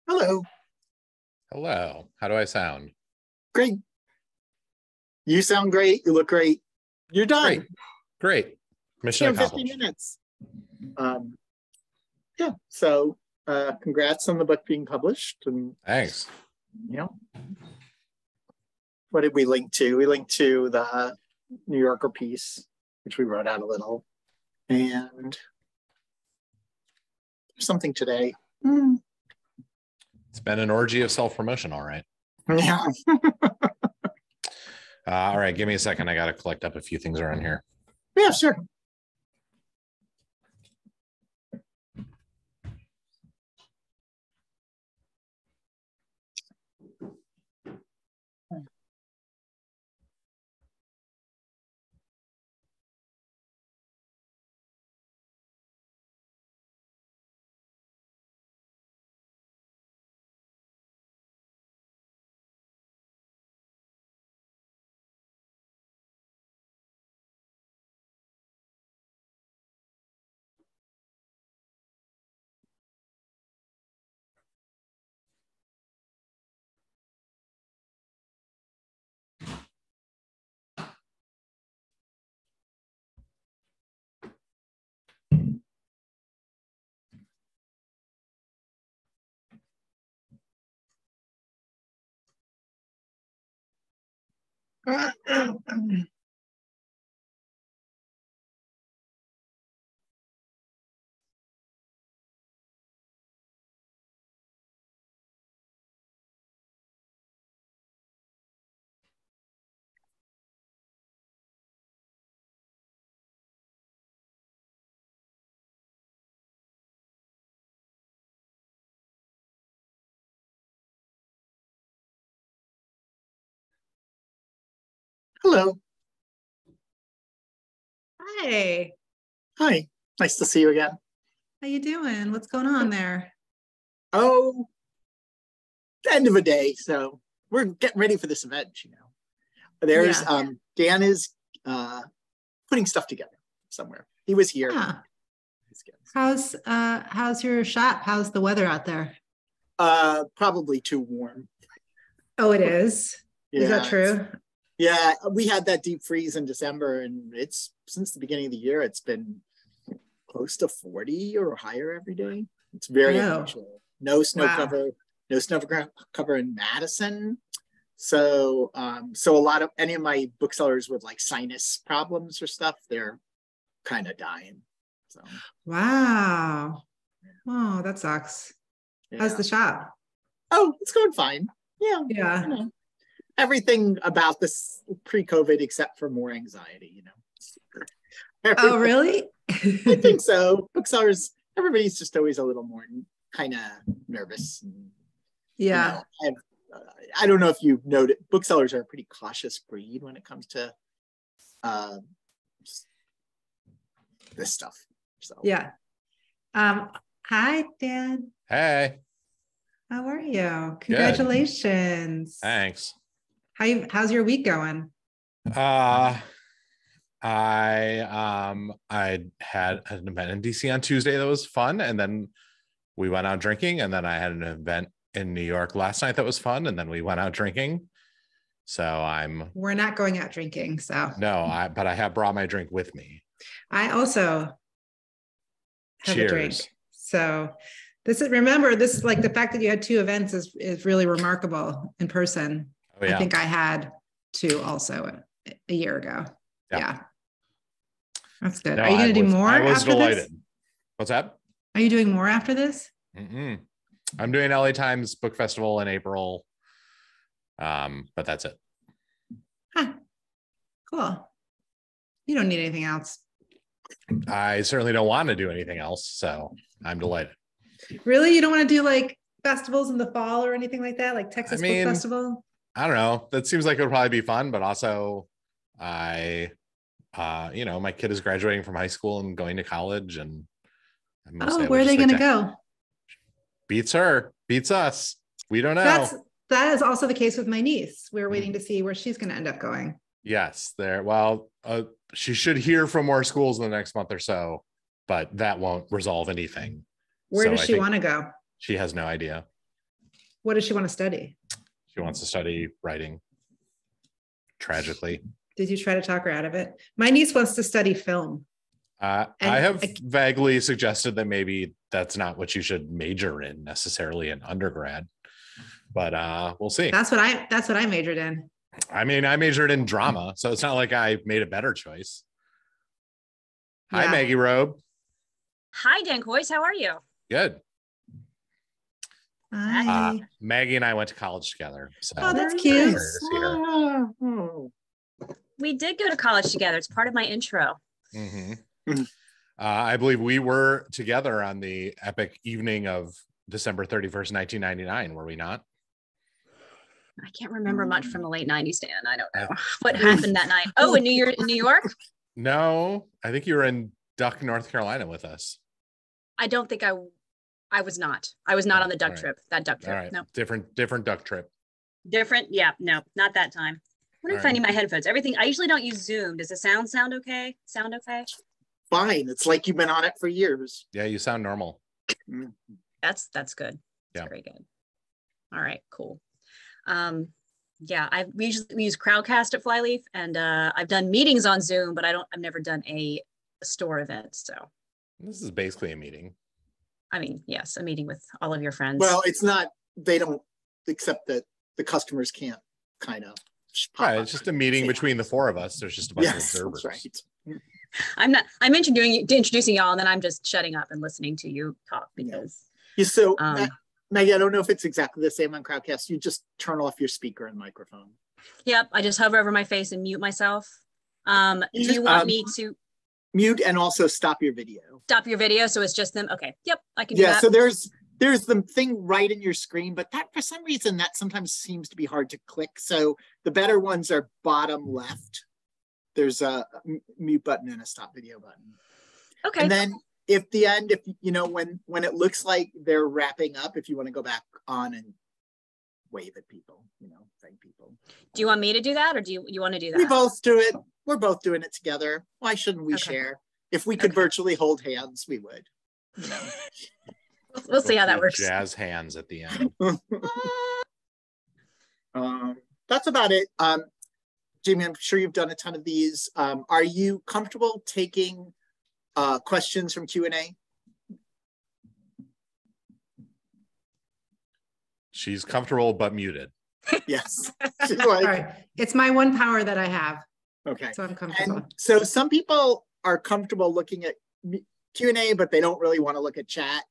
Hello. Hello. How do I sound? Great. You sound great. You look great. You're done. Great. Mission accomplished. 50 minutes. Yeah. So congrats on the book being published. And thanks. You know, what did we link to? We linked to the New Yorker piece, which we wrote out a little. And something today. It's been an orgy of self-promotion, all right. Yeah. All right, give me a second. I got to collect up a few things around here. Yeah, sure. Hello. Hi. Hi. Nice to see you again. How you doing? What's going on there? Oh, end of a day. So we're getting ready for this event, There's Dan is putting stuff together somewhere. He was here. Yeah. How's your shop? How's the weather out there? Probably too warm. Oh, it is. Yeah, is that true? Yeah, we had that deep freeze in December, and it's since the beginning of the year, it's been close to 40 or higher every day. It's very unusual. No snow cover, no snow cover in Madison. So, so a lot of any of my booksellers with like sinus problems or stuff, they're kind of dying. So, wow. Oh, that sucks. Yeah. How's the shop? Oh, it's going fine. Yeah. Yeah. Everything about this pre-COVID except for more anxiety, Oh, really? I think so. Booksellers, everybody's just always a little more kind of nervous. And, yeah. I don't know if you've noted, booksellers are a pretty cautious breed when it comes to this stuff. So yeah. Hi, Dan. Hey. How are you? Congratulations. Good. Thanks. How's your week going? I had an event in DC on Tuesday that was fun, and then we went out drinking, and then I had an event in New York last night that was fun, and then we went out drinking. So we're not going out drinking, so no, but I have brought my drink with me. I also have Cheers. a drink. So remember, this is like the fact that you had 2 events is really remarkable in person. Oh, yeah. I think I had 2 also a year ago. Yeah. That's good. No, are you going to do more after delighted. This? What's that? Are you doing more after this? Mm-mm. I'm doing LA Times Book Festival in April. But that's it. Huh. Cool. You don't need anything else. I certainly don't want to do anything else. So I'm delighted. Really? You don't want to do like festivals in the fall or anything like that? Like Texas Book Festival? I don't know. That seems like it would probably be fun, but also my kid is graduating from high school and going to college, and where are they going to go? Beats her, beats us. We don't know. That is also the case with my niece. We're waiting to see where she's going to end up going. Yes, she should hear from more schools in the next month or so, but that won't resolve anything. Where does she want to go? She has no idea. What does she want to study? She wants to study writing. Tragically. Did you try to talk her out of it? My niece wants to study film. I have vaguely suggested that maybe that's not what you should major in necessarily in undergrad, but we'll see. That's what I majored in. I mean, I majored in drama, so it's not like I made a better choice. Yeah. Hi, Maggie Robe. Hi, Dan Coyce. How are you? Good. Hi. Maggie and I went to college together. So that's cute. We did go to college together. It's part of my intro. Mm-hmm. I believe we were together on the epic evening of December 31st, 1999, were we not? I can't remember much from the late 90s, Dan. I don't know what happened that night. Oh, in New York? No, I think you were in Duck, North Carolina with us. I don't think I was not. I was not on the duck trip. That duck trip. Right. No. Different duck trip. Different. Yeah. No, not that time. What if I need my headphones? Everything. I usually don't use Zoom. Does the sound okay? Sound okay? Fine. It's like you've been on it for years. Yeah, you sound normal. That's good. That's very good. All right, cool. We use Crowdcast at Flyleaf, and I've done meetings on Zoom, but I've never done a store event. So this is basically a meeting. I mean, yes, a meeting with all of your friends. Well, it's not. They don't accept that the customers can't kind of. Right, it's just a meeting between the 4 of us. There's just a bunch of observers. That's right. I'm introducing y'all, and then I'm just shutting up and listening to you talk because. Yeah. So, Maggie, I don't know if it's exactly the same on Crowdcast. You just turn off your speaker and microphone. Yep, I just hover over my face and mute myself. Do you want me to mute and also stop your video? Stop your video, so it's just them. Okay. Yep, I can do that. Yeah. So there's the thing right in your screen, but that for some reason that sometimes seems to be hard to click. So the better ones are bottom left. There's a mute button and a stop video button. Okay. And then if you know, when it looks like they're wrapping up, if you want to go back on and wave at people, you know, thank people. Do you want me to do that, or do you want to do that? We both do it. We're both doing it together. Why shouldn't we share? If we could virtually hold hands, we would. You know? We'll see how that works. Jazz hands at the end. That's about it. Jami, I'm sure you've done a ton of these. Are you comfortable taking questions from Q&A? She's comfortable but muted. Yes. She's like, all right. It's my one power that I have. Okay. So I'm comfortable. And so some people are comfortable looking at Q&A, but they don't really want to look at chat.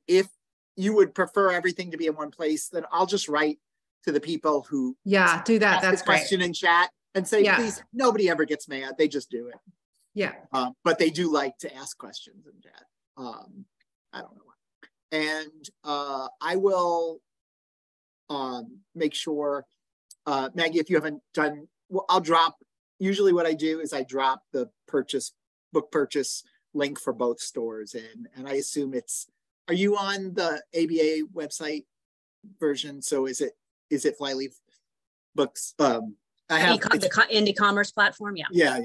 If you would prefer everything to be in one place, then I'll just write to the people who do that. That's the question great. in chat and say, please, nobody ever gets mad. They just do it. Yeah. But they do like to ask questions in chat. I don't know why. And I will make sure, Maggie, if you haven't done, well, I'll drop, usually what I do is I drop the book purchase link for both stores in, and I assume are you on the ABA website version? So is it Flyleaf Books? I have the indie commerce platform. Yeah. Yeah.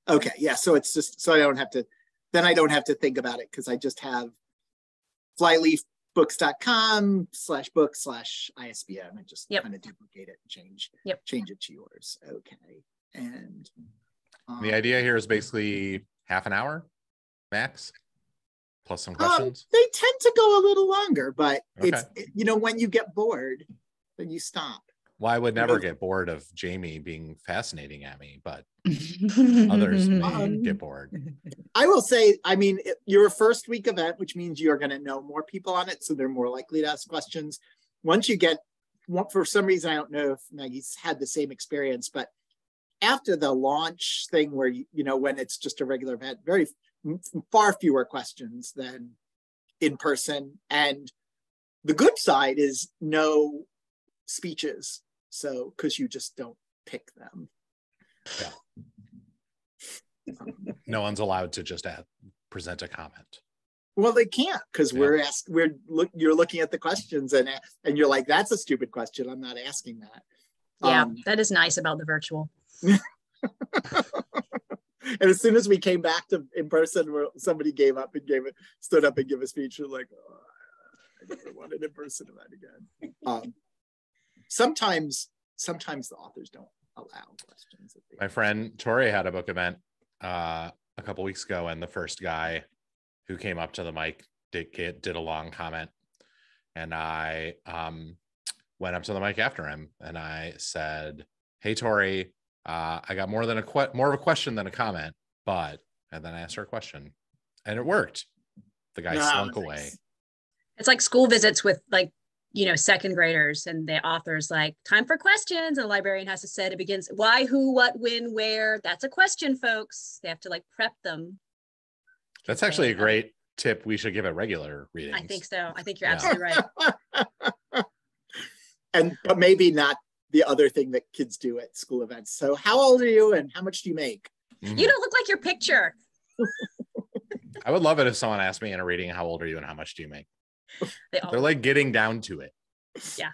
Okay. Yeah. So it's just, so I don't have to think about it, because I just have flyleafbooks.com/book/ISBN and just kind of duplicate it and change it to yours. Okay. And the idea here is basically half an hour max plus some questions. They tend to go a little longer, but it's, you know, when you get bored, then you stop. Well, I would never get bored of Jami being fascinating at me, but others may get bored. I will say, I mean, you're a first week event, which means you're going to know more people on it, so they're more likely to ask questions. Once you get, for some reason, I don't know if Maggie's had the same experience, but after the launch thing where, you know, when it's just a regular event, far fewer questions than in person. And the good side is no speeches. So, because you just don't pick them. Yeah. No one's allowed to just present a comment. Well, they can't, because you're looking at the questions and you're like, that's a stupid question. I'm not asking that. Yeah, that is nice about the virtual. And as soon as we came back to in person, where somebody stood up and gave a speech, we're like, oh, I never want an in-person event again. Sometimes the authors don't allow questions. My friend Tori had a book event a couple weeks ago, and the first guy who came up to the mic did a long comment, and I went up to the mic after him and I said, "Hey Tori, I got more of a question than a comment, and then I asked her a question, and it worked." The guy slunk away. It's like school visits with, like, you know, second graders, and the author's like, time for questions, and the librarian has to say it begins why, who, what, when, where. That's a question, folks. They have to like prep them. That's actually a great tip. We should give it regular readings. I think so. I think you're absolutely right. But maybe not the other thing that kids do at school events. So how old are you and how much do you make? You don't look like your picture. I would love it if someone asked me in a reading, how old are you and how much do you make? They're like getting down to it. Yeah.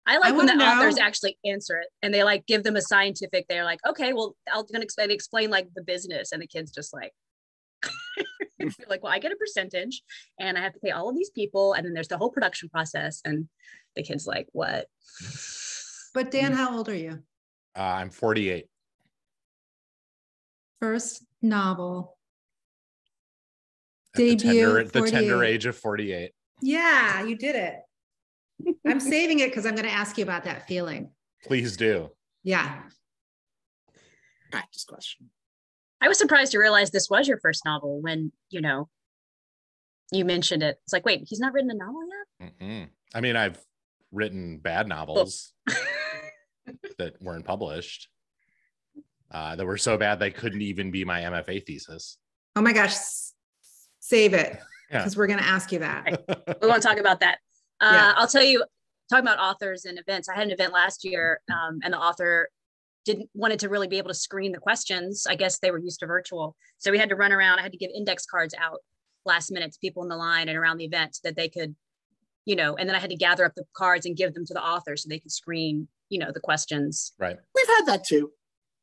I like when the authors actually answer it, and they like give them a scientific, they're like, okay, well, I'm going to explain like the business, and the kid's just like, like, well, I get a percentage and I have to pay all of these people, and then there's the whole production process, and the kid's like, what? But Dan, how old are you? I'm 48. First novel. At the tender age of 48. Yeah, you did it. I'm saving it because I'm going to ask you about that feeling. Please do. Yeah. Practice question. I was surprised to realize this was your first novel when, you know, you mentioned it. It's like, wait, he's not written a novel yet? Mm-mm. I mean, I've written bad novels that weren't published, that were so bad they couldn't even be my MFA thesis. Oh my gosh. Save it. because we're going to ask you that. We want to talk about that. I'll tell you, talking about authors and events, I had an event last year and the author wanted to really be able to screen the questions. I guess they were used to virtual. So we had to run around. I had to give index cards out last minute to people in the line and around the event so that they could, and then I had to gather up the cards and give them to the author so they could screen, the questions. Right. We've had that too,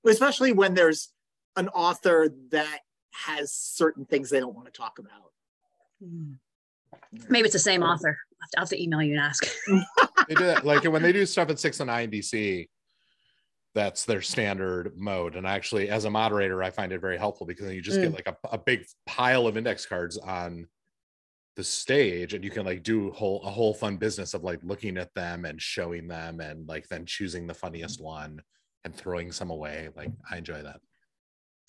especially when there's an author that has certain things they don't want to talk about. Maybe it's the same author. I'll have to email you and ask. They do that. Like when they do stuff at 6 and 9 DC, that's their standard mode. And actually, as a moderator, I find it very helpful because then you just get like a big pile of index cards on the stage, and you can like do a whole fun business of like looking at them and showing them and like then choosing the funniest one and throwing some away. Like I enjoy that.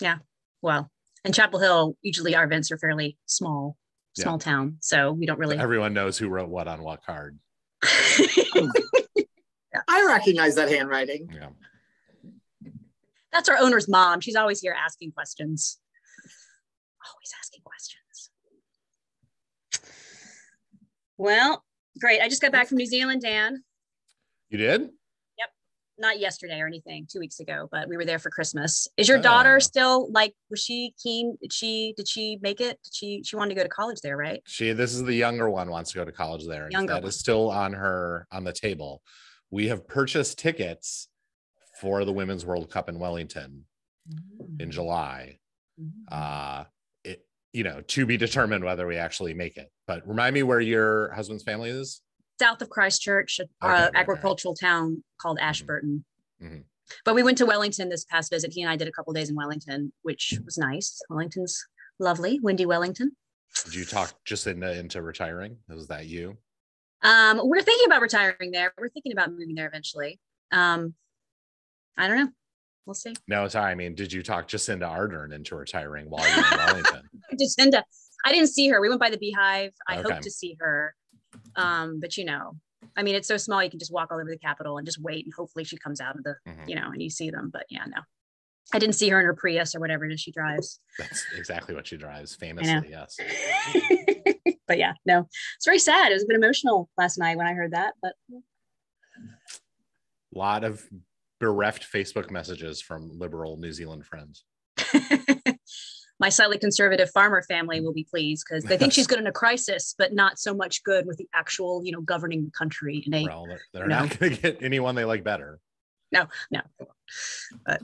Yeah. Well, in Chapel Hill, usually our events are fairly small town. So we don't really. Everyone knows who wrote what on what card. I recognize that handwriting. Yeah. That's our owner's mom. She's always here asking questions. Always asking questions. Well, great. I just got back from New Zealand, Dan. You did? Yep. Not yesterday or anything, 2 weeks ago, but we were there for Christmas. Is your daughter still like, was she keen? Did she make it? She wanted to go to college there, right? This is the younger one wants to go to college there. And that is still on the table. We have purchased tickets for the Women's World Cup in Wellington in July. To be determined whether we actually make it. But remind me where your husband's family is? South of Christchurch, agricultural town called Ashburton. But we went to Wellington this past visit. He and I did a couple of days in Wellington, which was nice. Wellington's lovely, windy Wellington. Did you talk just into retiring? Was that you? We're thinking about retiring there. We're thinking about moving there eventually. I don't know. We'll see. No, it's all right. I mean, did you talk Jacinda Ardern into retiring while you were in Wellington? Jacinda, I didn't see her. We went by the Beehive. I hope to see her. But I mean, it's so small. You can just walk all over the Capitol and just wait. And hopefully she comes out of the, and you see them. But yeah, no, I didn't see her in her Prius or whatever it is she drives. That's exactly what she drives. Famously, yes. But yeah, no, it's very sad. It was a bit emotional last night when I heard that, but. A lot of bereft Facebook messages from liberal New Zealand friends. My slightly conservative farmer family will be pleased because they think she's good in a crisis, but not so much good with the actual, governing the country. And they're not going to get anyone they like better. No. But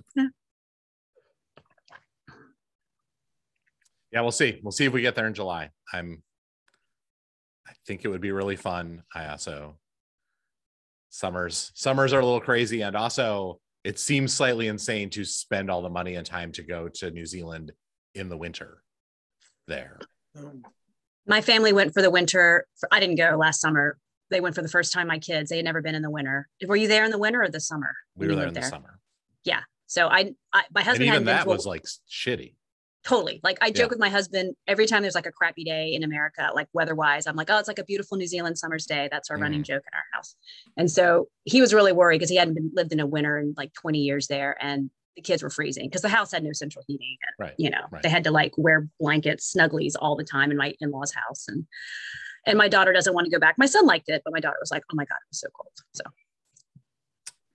yeah, we'll see. We'll see if we get there in July. I think it would be really fun. Summers are a little crazy, and also it seems slightly insane to spend all the money and time to go to New Zealand in the winter there. My family went for the winter. I didn't go last summer. They went for the first time. My kids, they had never been in the winter. Were you there in the winter or the summer? We were there in the summer. Yeah. So my husband, and even that was like shitty. Totally. Like I joke with my husband every time there's like a crappy day in America, like weather-wise, I'm like, oh, it's like a beautiful New Zealand summer's day. That's our running joke in our house. And so he was really worried because he hadn't lived in a winter in like 20 years there, and the kids were freezing because the house had no central heating. And, they had to like wear blankets, snugglies all the time in my in-laws' house. And my daughter doesn't want to go back. My son liked it, but my daughter was like, oh my God, it was so cold. So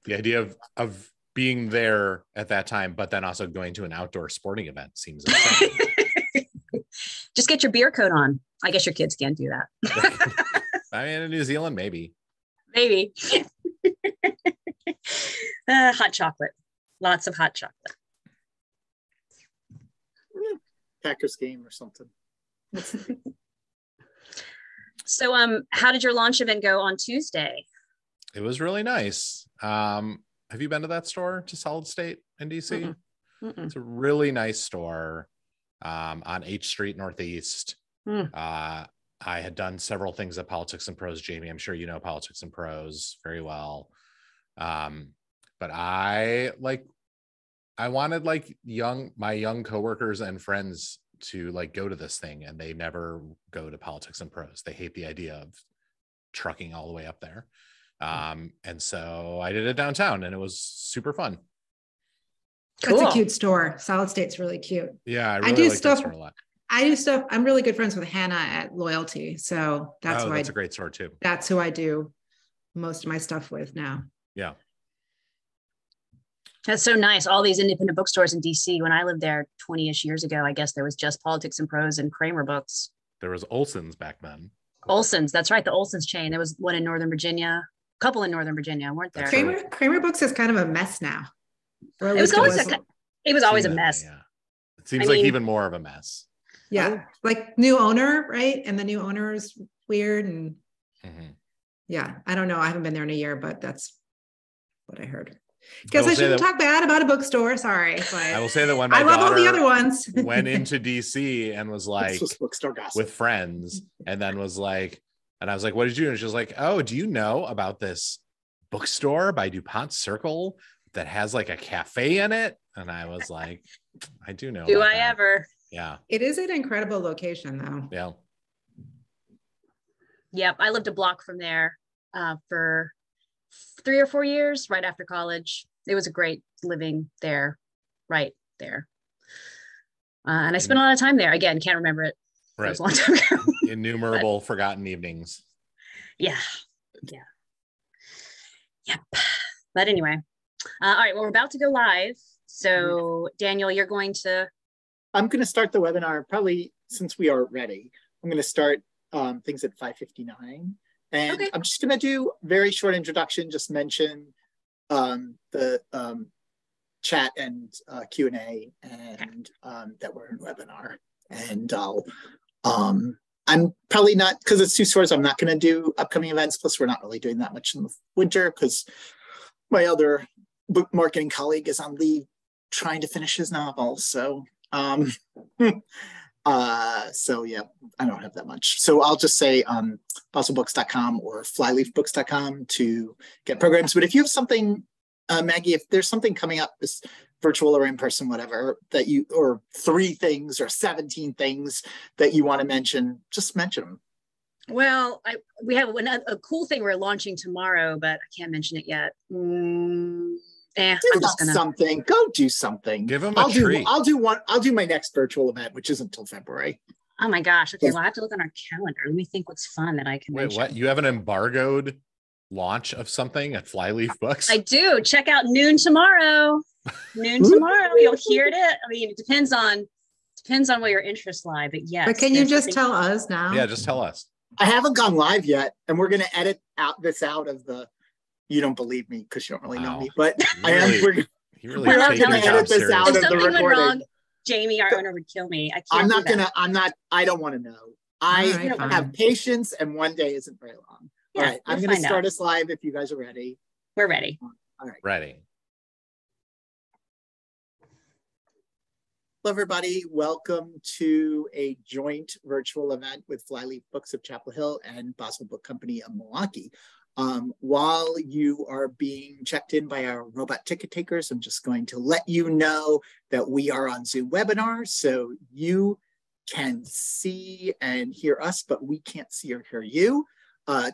the idea of being there at that time, but then also going to an outdoor sporting event seems insane. Just get your beer coat on. I guess your kids can't do that. I mean, in New Zealand, maybe. Hot chocolate. Lots of hot chocolate. Packers game or something. So, how did your launch event go on Tuesday? It was really nice. Have you been to that store, to Solid State in DC? It's a really nice store on H Street Northeast. I had done several things at Politics and Prose. Jamie, I'm sure you know Politics and Prose very well. But I wanted like my young coworkers and friends to like go to this thing, and they never go to Politics and Prose. They hate the idea of trucking all the way up there. And so I did it downtown, and it was super fun. Cool. It's a cute store. Solid State's really cute. Yeah, I really like that store a lot. I do stuff. I'm really good friends with Hannah at Loyalty. So that's that's a great store too. That's who I do most of my stuff with now. Yeah. That's so nice. All these independent bookstores in DC. When I lived there 20-ish years ago, I guess there was just Politics and Prose and Kramer Books. There was Olson's back then. Olson's, that's right. The Olson's chain. There was one in Northern Virginia, a couple in Northern Virginia, weren't there? Kramer Books is kind of a mess now. It was always a mess. Yeah. It seems like even more of a mess. Yeah. Like new owner, right? And the new owner is weird. And yeah, I don't know. I haven't been there in a year, but that's what I heard. Because I shouldn't talk bad about a bookstore. Sorry. But I will say that when my I love all the other ones. went into DC and was like with friends, and then was like, and I was like, what did you do? And she was like, oh, do you know about this bookstore by DuPont Circle that has like a cafe in it? And I was like, I do know. Do I ever? Yeah. It is an incredible location though. Yeah. Yep. I lived a block from there for 3 or 4 years right after college. It was a great living there, right there. And I spent a lot of time there. Again, can't remember it. Right. It was a long time ago. Innumerable forgotten evenings. Yeah. Yep. But anyway. All right. Well, we're about to go live. So Daniel, I'm going to start the webinar probably since we are ready. I'm going to start things at 5:59. And I'm just going to do a very short introduction, just mention the chat and Q&A and that we're in webinar. And I'm probably not, because it's 2 stores, I'm not going to do upcoming events. Plus, we're not really doing that much in the winter because my other book marketing colleague is on leave trying to finish his novel. So so yeah, I don't have that much. So I'll just say baselbooks.com or flyleafbooks.com to get programs. But if you have something, Maggie, if there's something coming up, this virtual or in person, whatever, that you, or 3 things or 17 things that you want to mention, just mention them. Well, we have a cool thing we're launching tomorrow, but I can't mention it yet. Something. Go do something. Give them a treat. I'll do my next virtual event, which isn't until February. Oh my gosh. Okay, well, I have to look on our calendar. Let me think what's fun that I can mention. Wait, what? You have an embargoed launch of something at Flyleaf Books? I do. Check out noon tomorrow. You'll hear it. I mean, it depends on where your interests lie, but yes. But can you just tell us now? Yeah, just tell us. I haven't gone live yet, and we're going to edit out of the. You don't believe me because you don't really know me, but We're going to edit this out of the recording. Went wrong, Jamie, our owner, would kill me. I don't want to know. I have patience, and one day isn't very long. Yeah, all right, I'm going to start us live if you guys are ready. We're ready. All right. Ready. Hello, everybody. Welcome to a joint virtual event with Flyleaf Books of Chapel Hill and Basel Book Company of Milwaukee. While you are being checked in by our robot ticket takers, I'm just going to let you know that we are on Zoom webinar, so you can see and hear us, but we can't see or hear you.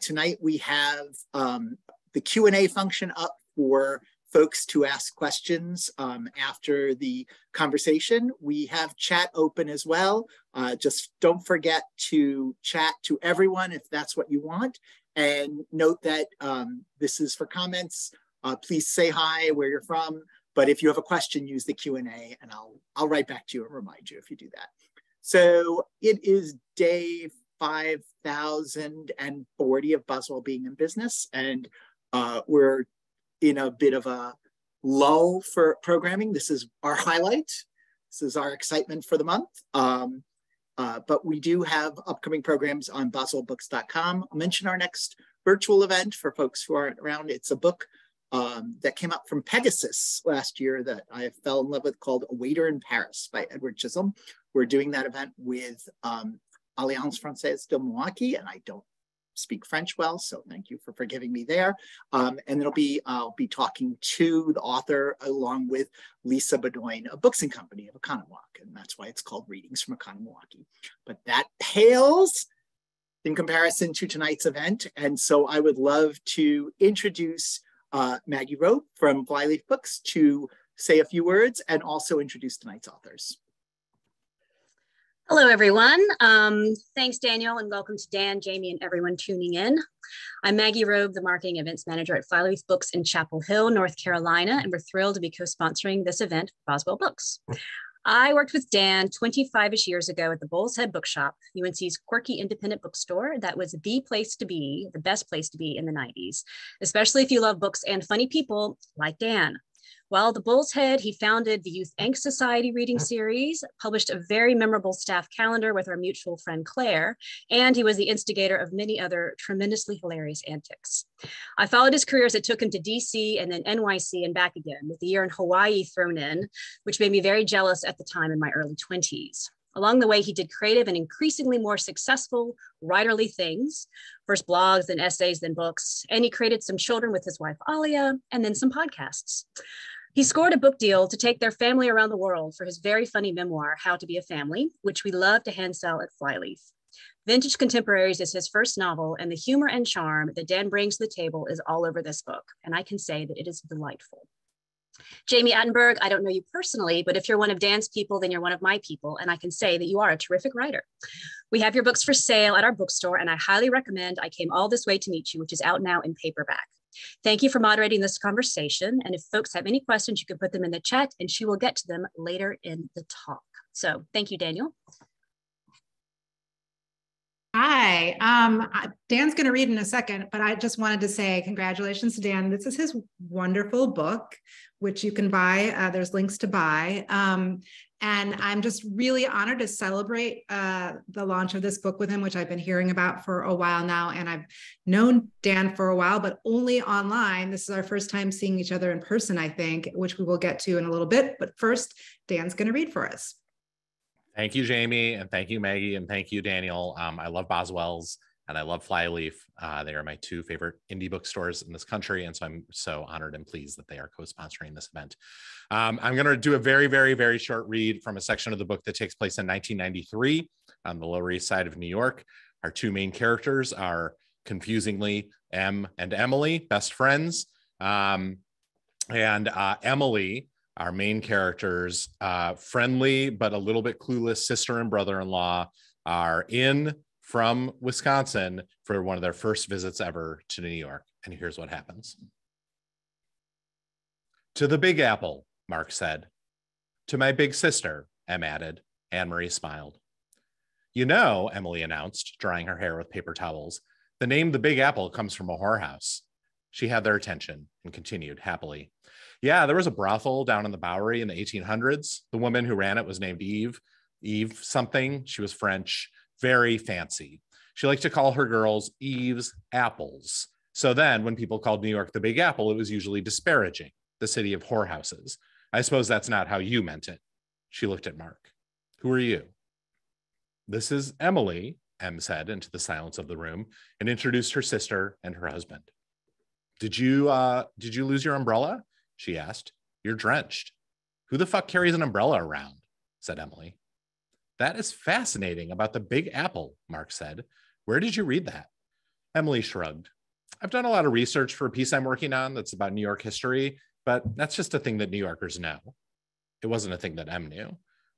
Tonight we have the Q&A function up for folks to ask questions after the conversation. We have chat open as well. Just don't forget to chat to everyone if that's what you want. And note that this is for comments. Please say hi, where you're from. But if you have a question, use the Q&A and I'll write back to you and remind you if you do that. So it is day 5,040 of Boswell being in business. And we're in a bit of a lull for programming. This is our highlight. This is our excitement for the month. But we do have upcoming programs on baselbooks.com. I'll mention our next virtual event for folks who aren't around. It's a book that came out from Pegasus last year that I fell in love with called A Waiter in Paris by Edward Chisholm. We're doing that event with Alliance Française de Milwaukee, and I don't speak French well, so thank you for forgiving me there. And I'll be talking to the author along with Lisa Bedoin of Books and Company of Oconomowoc, and that's why it's called Readings from Oconomowoc. But that pales in comparison to tonight's event, and so I would love to introduce Maggie Rope from Flyleaf Books to say a few words and also introduce tonight's authors. Hello, everyone. Thanks, Daniel, and welcome to Dan, Jamie, and everyone tuning in. I'm Maggie Robe, the Marketing Events Manager at Flyleaf Books in Chapel Hill, North Carolina, and we're thrilled to be co-sponsoring this event with Boswell Books. I worked with Dan 25-ish years ago at the Bull's Head Bookshop, UNC's quirky independent bookstore that was the place to be, the best place to be in the 90s, especially if you love books and funny people like Dan. While the Bull's Head, he founded the Youth Angst Society reading series, published a very memorable staff calendar with our mutual friend Claire, and he was the instigator of many other tremendously hilarious antics. I followed his career as it took him to DC and then NYC and back again, with the year in Hawaii thrown in, which made me very jealous at the time in my early 20s. Along the way, he did creative and increasingly more successful writerly things, first blogs, then essays, then books, and he created some children with his wife Alia, and then some podcasts. He scored a book deal to take their family around the world for his very funny memoir, How to Be a Family, which we love to hand sell at Flyleaf. Vintage Contemporaries is his first novel, and the humor and charm that Dan brings to the table is all over this book, and I can say that it is delightful. Jami Attenberg, I don't know you personally, but if you're one of Dan's people, then you're one of my people, and I can say that you are a terrific writer. We have your books for sale at our bookstore, and I highly recommend I Came All This Way to Meet You, which is out now in paperback. Thank you for moderating this conversation, and if folks have any questions, you can put them in the chat, and she will get to them later in the talk. So thank you, Daniel. Hi, Dan's going to read in a second, but I just wanted to say congratulations to Dan. This is his wonderful book, which you can buy. There's links to buy. And I'm just really honored to celebrate the launch of this book with him, which I've been hearing about for a while now. And I've known Dan for a while, but only online. This is our first time seeing each other in person, I think, which we will get to in a little bit. But first, Dan's going to read for us. Thank you, Jamie, and thank you, Maggie, and thank you, Daniel. I love Boswell's and I love Flyleaf. They are my two favorite indie bookstores in this country, and so I'm so honored and pleased that they are co-sponsoring this event. I'm going to do a very, very, very short read from a section of the book that takes place in 1993 on the Lower East Side of New York. Our two main characters are, confusingly, Em and Emily, best friends. Emily, our main characters, friendly but a little bit clueless sister and brother-in-law, are in from Wisconsin for one of their first visits ever to New York. And here's what happens. To the Big Apple, Mark said. To my big sister, Em added. Anne-Marie smiled. You know, Emily announced, drying her hair with paper towels, the name the Big Apple comes from a whorehouse. She had their attention and continued happily. Yeah, there was a brothel down in the Bowery in the 1800s. The woman who ran it was named Eve something. She was French, very fancy. She liked to call her girls Eve's Apples. So then when people called New York the Big Apple, it was usually disparaging, the city of whorehouses. I suppose that's not how you meant it. She looked at Mark. Who are you? This is Emily, Em said into the silence of the room, and introduced her sister and her husband. Did you lose your umbrella? She asked. You're drenched. Who the fuck carries an umbrella around? Said Emily. That is fascinating about the Big Apple, Mark said. Where did you read that? Emily shrugged. I've done a lot of research for a piece I'm working on that's about New York history, but that's just a thing that New Yorkers know. It wasn't a thing that Em knew.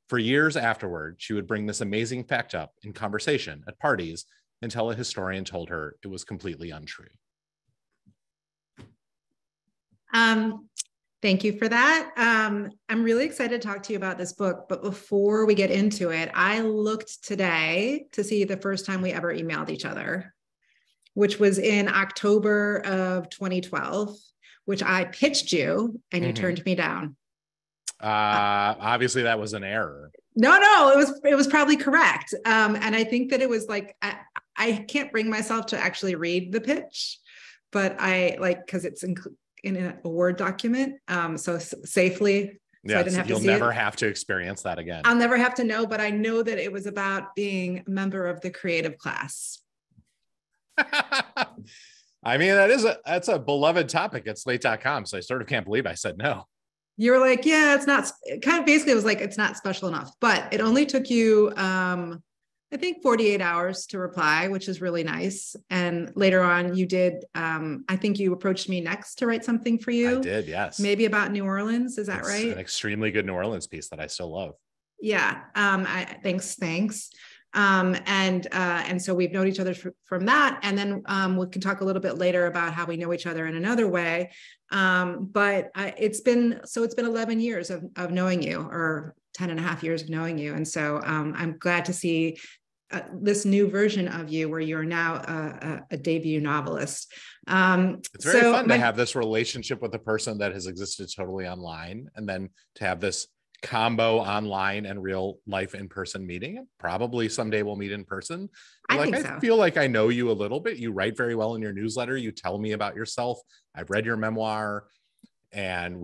For years afterward, she would bring this amazing fact up in conversation at parties until a historian told her it was completely untrue. Thank you for that. I'm really excited to talk to you about this book, but before we get into it, I looked today to see the first time we ever emailed each other, which was in October of 2012, which I pitched you and you turned me down. Obviously that was an error. No, it was probably correct. And I think that it was like, I can't bring myself to actually read the pitch, but I like, cause it's in a Word document, so safely. So I didn't have to see it. You'll never have to experience that again. I'll never have to know, but I know that it was about being a member of the creative class. I mean, that's a beloved topic at slate.com. So I sort of can't believe I said no. You were like, yeah, it's not kind of basically it was like, it's not special enough, but it only took you, I think 48 hours to reply, which is really nice. And later on you did, I think you approached me next to write something for you. I did, yes. Maybe about New Orleans. Is that right? An extremely good New Orleans piece that I still love. Yeah. Thanks. And so we've known each other from that. And then we can talk a little bit later about how we know each other in another way. But it's been 11 years of knowing you, or 10 and a half years of knowing you. And so I'm glad to see this new version of you where you're now a debut novelist. It's very fun to have this relationship with a person that has existed totally online, and then to have this combo online and real life in-person meeting. And probably someday we'll meet in person. I feel like I know you a little bit. You write very well in your newsletter. You tell me about yourself. I've read your memoir, and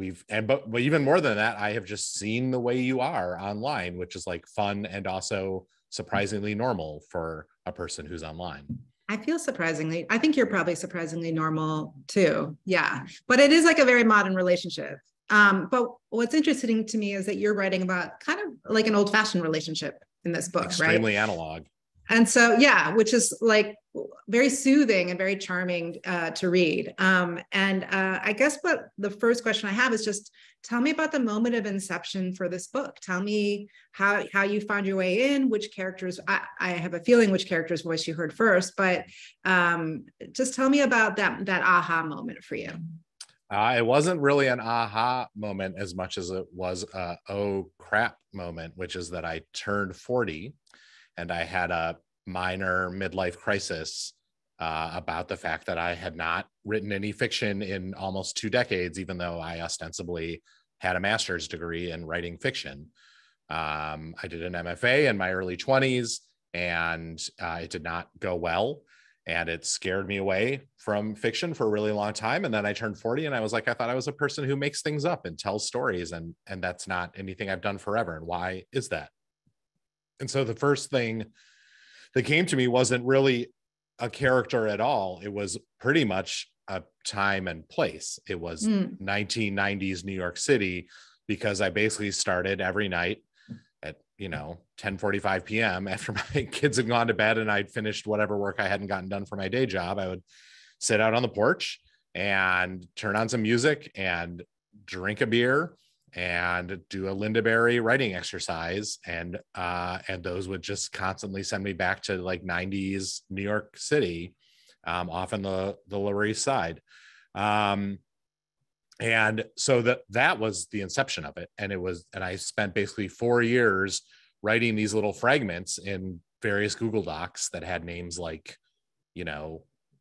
but even more than that, I have just seen the way you are online, which is like fun and also surprisingly normal for a person who's online. I think you're probably surprisingly normal too. Yeah. But it is like a very modern relationship. But what's interesting to me is that you're writing about kind of like an old-fashioned relationship in this book, extremely analog. And so, yeah, which is like very soothing and very charming to read. I guess what the first question I have is just tell me about the moment of inception for this book. Tell me how you found your way in, which characters, I have a feeling which character's voice you heard first, but just tell me about that aha moment for you. It wasn't really an aha moment as much as it was a oh crap moment, which is that I turned 40 and I had a minor midlife crisis about the fact that I had not written any fiction in almost 2 decades, even though I ostensibly had a master's degree in writing fiction. I did an MFA in my early 20s, and it did not go well. And it scared me away from fiction for a really long time. And then I turned 40 and I was like, I thought I was a person who makes things up and tells stories. And that's not anything I've done forever. And why is that? And so the first thing that came to me wasn't really a character at all. It was pretty much a time and place. It was 1990s New York City, because I basically started every night at 10:45 p.m. after my kids had gone to bed and I'd finished whatever work I hadn't gotten done for my day job. I would sit out on the porch and turn on some music and drink a beer and do a Linda Berry writing exercise, and those would just constantly send me back to like 90s New York City, off on the Lower East Side. And so that was the inception of it. And I spent basically 4 years writing these little fragments in various Google Docs that had names like,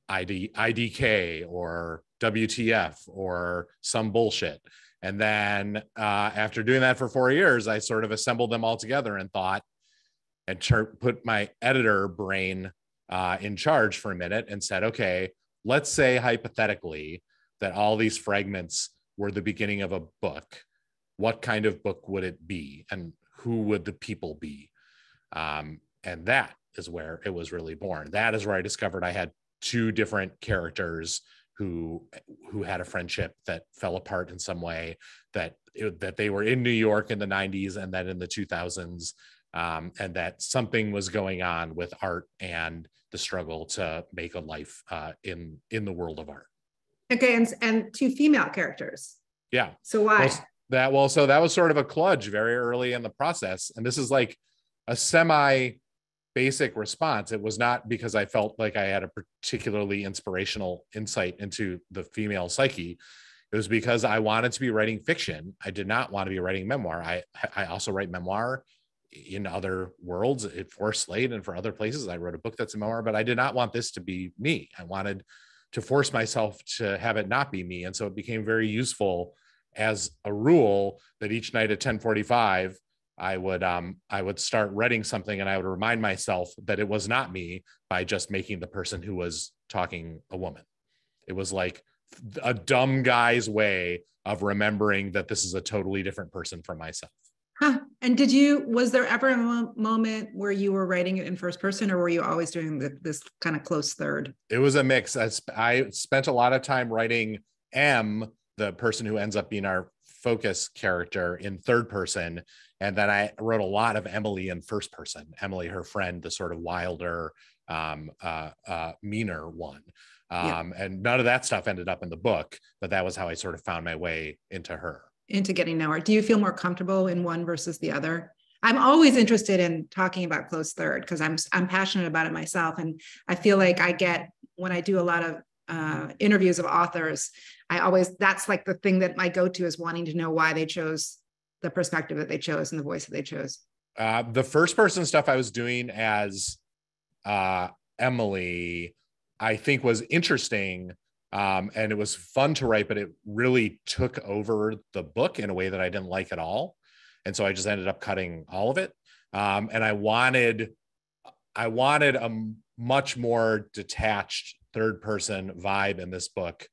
IDK or WTF or some bullshit. And then after doing that for 4 years, I sort of assembled them all together and thought, and put my editor brain in charge for a minute and said, okay, let's say hypothetically that all these fragments were the beginning of a book. What kind of book would it be? And who would the people be? And that is where it was really born. That is where I discovered I had 2 different characters who had a friendship that fell apart in some way, that they were in New York in the 90s and then in the 2000s, and that something was going on with art and the struggle to make a life in the world of art. Okay, and 2 female characters. Yeah. So why? So that was sort of a kludge very early in the process, and this is like a semi-basic response. It was not because I felt like I had a particularly inspirational insight into the female psyche. It was because I wanted to be writing fiction. I did not want to be writing memoir. I also write memoir in other worlds, for Slate and for other places. I wrote a book that's a memoir, but I did not want this to be me. I wanted to force myself to have it not be me. And so it became very useful as a rule that each night at 10:45, I would start writing something and I would remind myself that it was not me by just making the person who was talking a woman. It was like a dumb guy's way of remembering that this is a totally different person from myself. Huh. And was there ever a moment where you were writing it in first person, or were you always doing this kind of close third? It was a mix. I spent a lot of time writing M, the person who ends up being our focus character, in third person. And then I wrote a lot of Emily in first person. Emily, her friend, the sort of wilder, meaner one. And none of that stuff ended up in the book, but that was how I sort of found my way into her. Into getting to know her. Do you feel more comfortable in one versus the other? I'm always interested in talking about close third because I'm passionate about it myself. And I feel like when I do a lot of interviews of authors, that's like the thing that I go to is wanting to know why they chose the perspective that they chose and the voice that they chose. The first person stuff I was doing as Emily, I think was interesting. And it was fun to write, but it really took over the book in a way that I didn't like at all. And so I just ended up cutting all of it. And I wanted a much more detached third person vibe in this book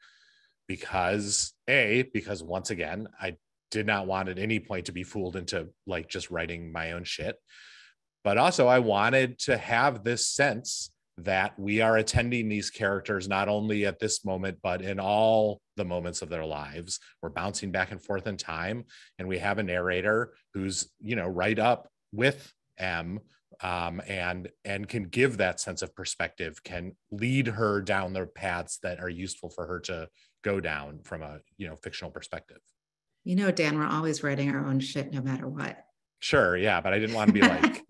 because once again, I did not want at any point to be fooled into like just writing my own shit. But also I wanted to have this sense that we are attending these characters not only at this moment, but in all the moments of their lives. We're bouncing back and forth in time, and we have a narrator who's, right up with M, and can give that sense of perspective, can lead her down the paths that are useful for her to go down from a, fictional perspective. Dan, we're always writing our own shit no matter what. Sure. Yeah. But I didn't want to be like,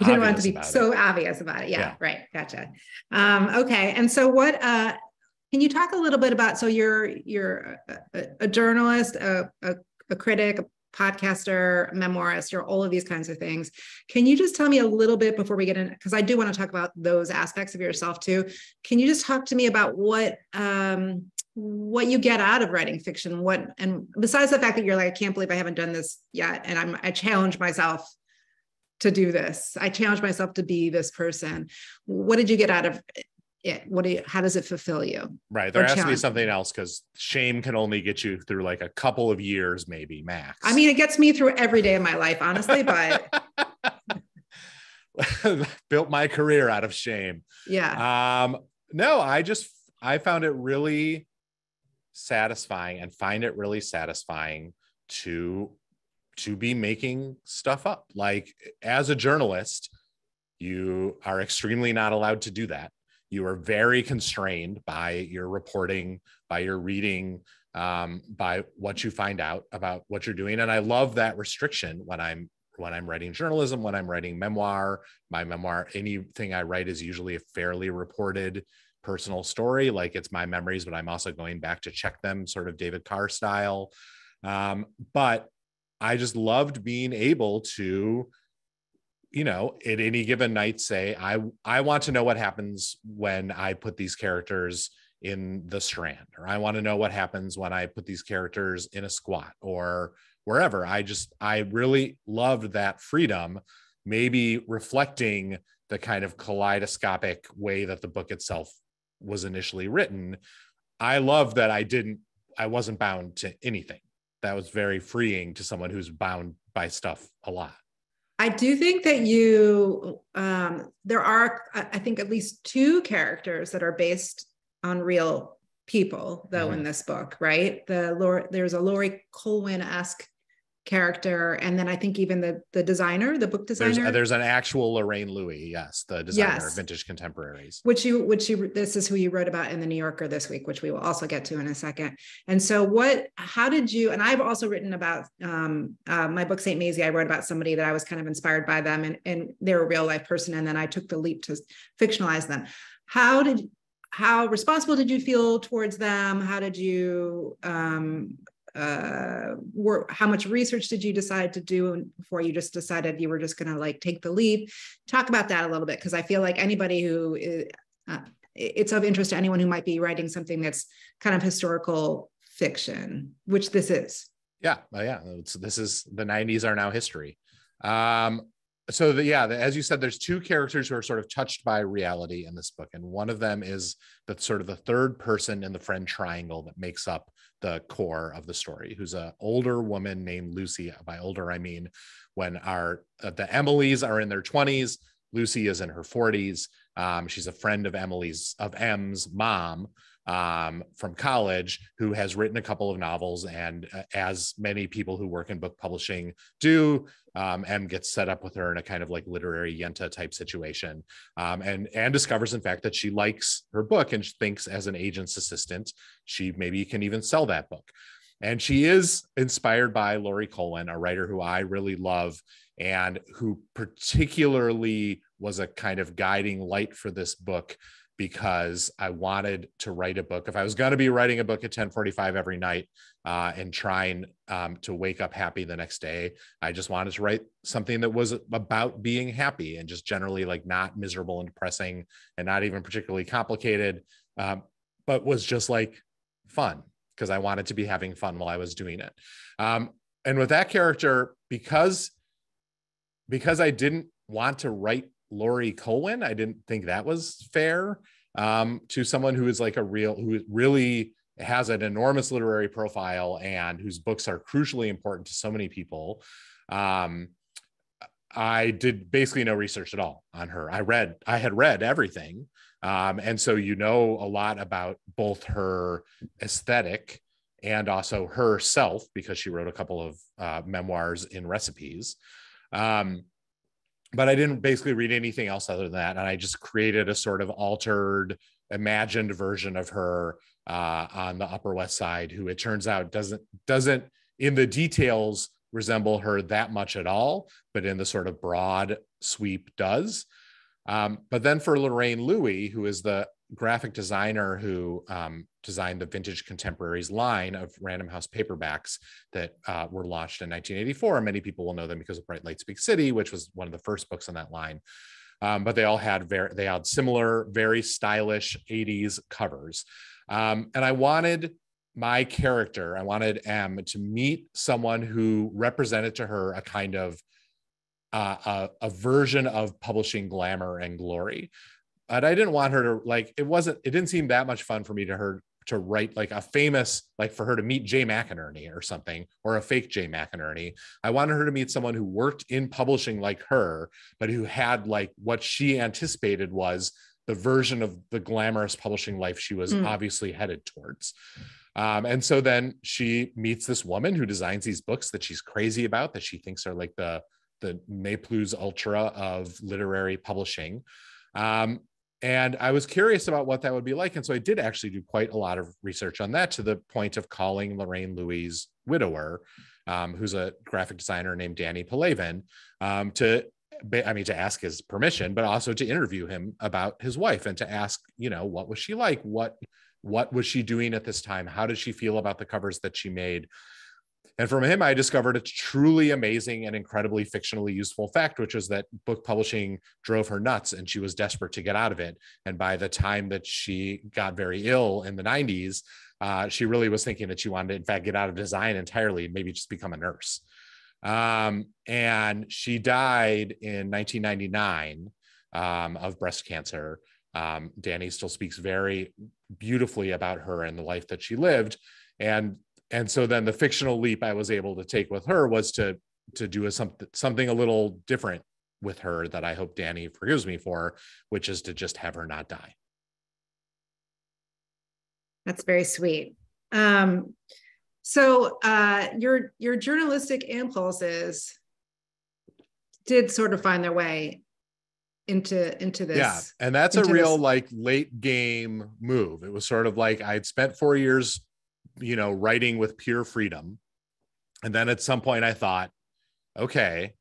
you didn't want to be so obvious about it. Yeah. Right. Gotcha. Okay. And so can you talk a little bit about, so you're a journalist, a critic, a podcaster, memoirist, you're all of these kinds of things. Can you just tell me a little bit before we get in, because I do want to talk about those aspects of yourself too. Can you just talk to me about what you get out of writing fiction? And besides the fact that you're like, I can't believe I haven't done this yet. And I challenge myself to do this. I challenge myself to be this person. What did you get out of it? How does it fulfill you? Right. There has to be something else, because shame can only get you through like a couple of years, maybe max. I mean, it gets me through every day of my life, honestly, but built my career out of shame. Yeah. No, I found it really satisfying and find it really satisfying to be making stuff up. Like, as a journalist, you are extremely not allowed to do that. You are very constrained by your reporting, by your reading, by what you find out about what you're doing. And I love that restriction when I'm writing journalism, when I'm writing memoir. My memoir, anything I write is usually a fairly reported personal story. Like, it's my memories, but I'm also going back to check them, sort of David Carr style. But I just loved being able to, at any given night say, I want to know what happens when I put these characters in the Strand, or I want to know what happens when I put these characters in a squat or wherever. I really loved that freedom, maybe reflecting the kind of kaleidoscopic way that the book itself was initially written. I love that I wasn't bound to anything. That was very freeing to someone who's bound by stuff a lot. I do think that there are, I think, at least two characters that are based on real people, though, in this book, right? There's a Laurie Colwyn-esque character, and then I think even the designer, the book designer. There's an actual Lorraine Louis, yes, the designer of Vintage Contemporaries. This is who you wrote about in the New Yorker this week, which we will also get to in a second. And so how did you, and I've also written about my book, St. Maisie, I wrote about somebody that I was kind of inspired by them, and they're a real life person. And then I took the leap to fictionalize them. How responsible did you feel towards them? How did you, how much research did you decide to do before you just decided you were just going to like take the leap? Talk about that a little bit, because I feel like anybody who it's of interest to anyone who might be writing something that's kind of historical fiction, which this is. Yeah. This is, the 90s are now history. As you said, there's two characters who are sort of touched by reality in this book. And one of them is the sort of the third person in the friend triangle that makes up the core of the story, who's an older woman named Lucy. By older, I mean when the Emilys are in their 20s, Lucy is in her 40s. She's a friend of M's mom from college, who has written a couple of novels. And as many people who work in book publishing do, M gets set up with her in a kind of like literary Yenta type situation, and discovers, in fact, that she likes her book and thinks as an agent's assistant, she maybe can even sell that book. And she is inspired by Laurie Colwin, a writer who I really love and who particularly was a kind of guiding light for this book, because I wanted to write a book. If I was going to be writing a book at 10:45 every night and trying to wake up happy the next day, I just wanted to write something that was about being happy and just generally like not miserable and depressing and not even particularly complicated, but was just like fun, because I wanted to be having fun while I was doing it. And with that character, because I didn't want to write Laurie Colwin, I didn't think that was fair to someone who is like who really has an enormous literary profile and whose books are crucially important to so many people. I did basically no research at all on her. I had read everything. And so, a lot about both her aesthetic and also herself, because she wrote a couple of memoirs in recipes. But I didn't basically read anything else other than that. And I just created a sort of altered, imagined version of her on the Upper West Side, who it turns out doesn't in the details resemble her that much at all, but in the sort of broad sweep does. But then for Lorraine Louie, who is the graphic designer who designed the Vintage Contemporaries line of Random House paperbacks that were launched in 1984. Many people will know them because of Bright Lights Big City, which was one of the first books on that line. But they all had similar, very stylish 80s covers. And I wanted my character, I wanted M to meet someone who represented to her a kind of a version of publishing glamour and glory. But I didn't want her to it didn't seem that much fun for me to write like a famous, like for her to meet Jay McInerney or something, or a fake Jay McInerney. I wanted her to meet someone who worked in publishing like her, but who had like what she anticipated was the version of the glamorous publishing life she was obviously headed towards. And so then she meets this woman who designs these books that she's crazy about, that she thinks are like the ne plus ultra of literary publishing. And I was curious about what that would be like. And so I did actually do quite a lot of research on that, to the point of calling Lorraine Louie's widower, who's a graphic designer named Danny Palavin, to ask his permission, but also to interview him about his wife and to ask, what was she like? What was she doing at this time? How did she feel about the covers that she made? And from him, I discovered a truly amazing and incredibly fictionally useful fact, which was that book publishing drove her nuts and she was desperate to get out of it. And by the time that she got very ill in the 90s, she really was thinking that she wanted to, in fact, get out of design entirely and maybe just become a nurse. And she died in 1999 of breast cancer. Danny still speaks very beautifully about her and the life that she lived. And so then the fictional leap I was able to take with her was to do something a little different with her that I hope Danny forgives me for, which is to just have her not die. That's very sweet. So your journalistic impulses did sort of find their way into this. Yeah, and that's a real like late game move. It was sort of like I'd spent 4 years writing with pure freedom. And then at some point I thought, okay,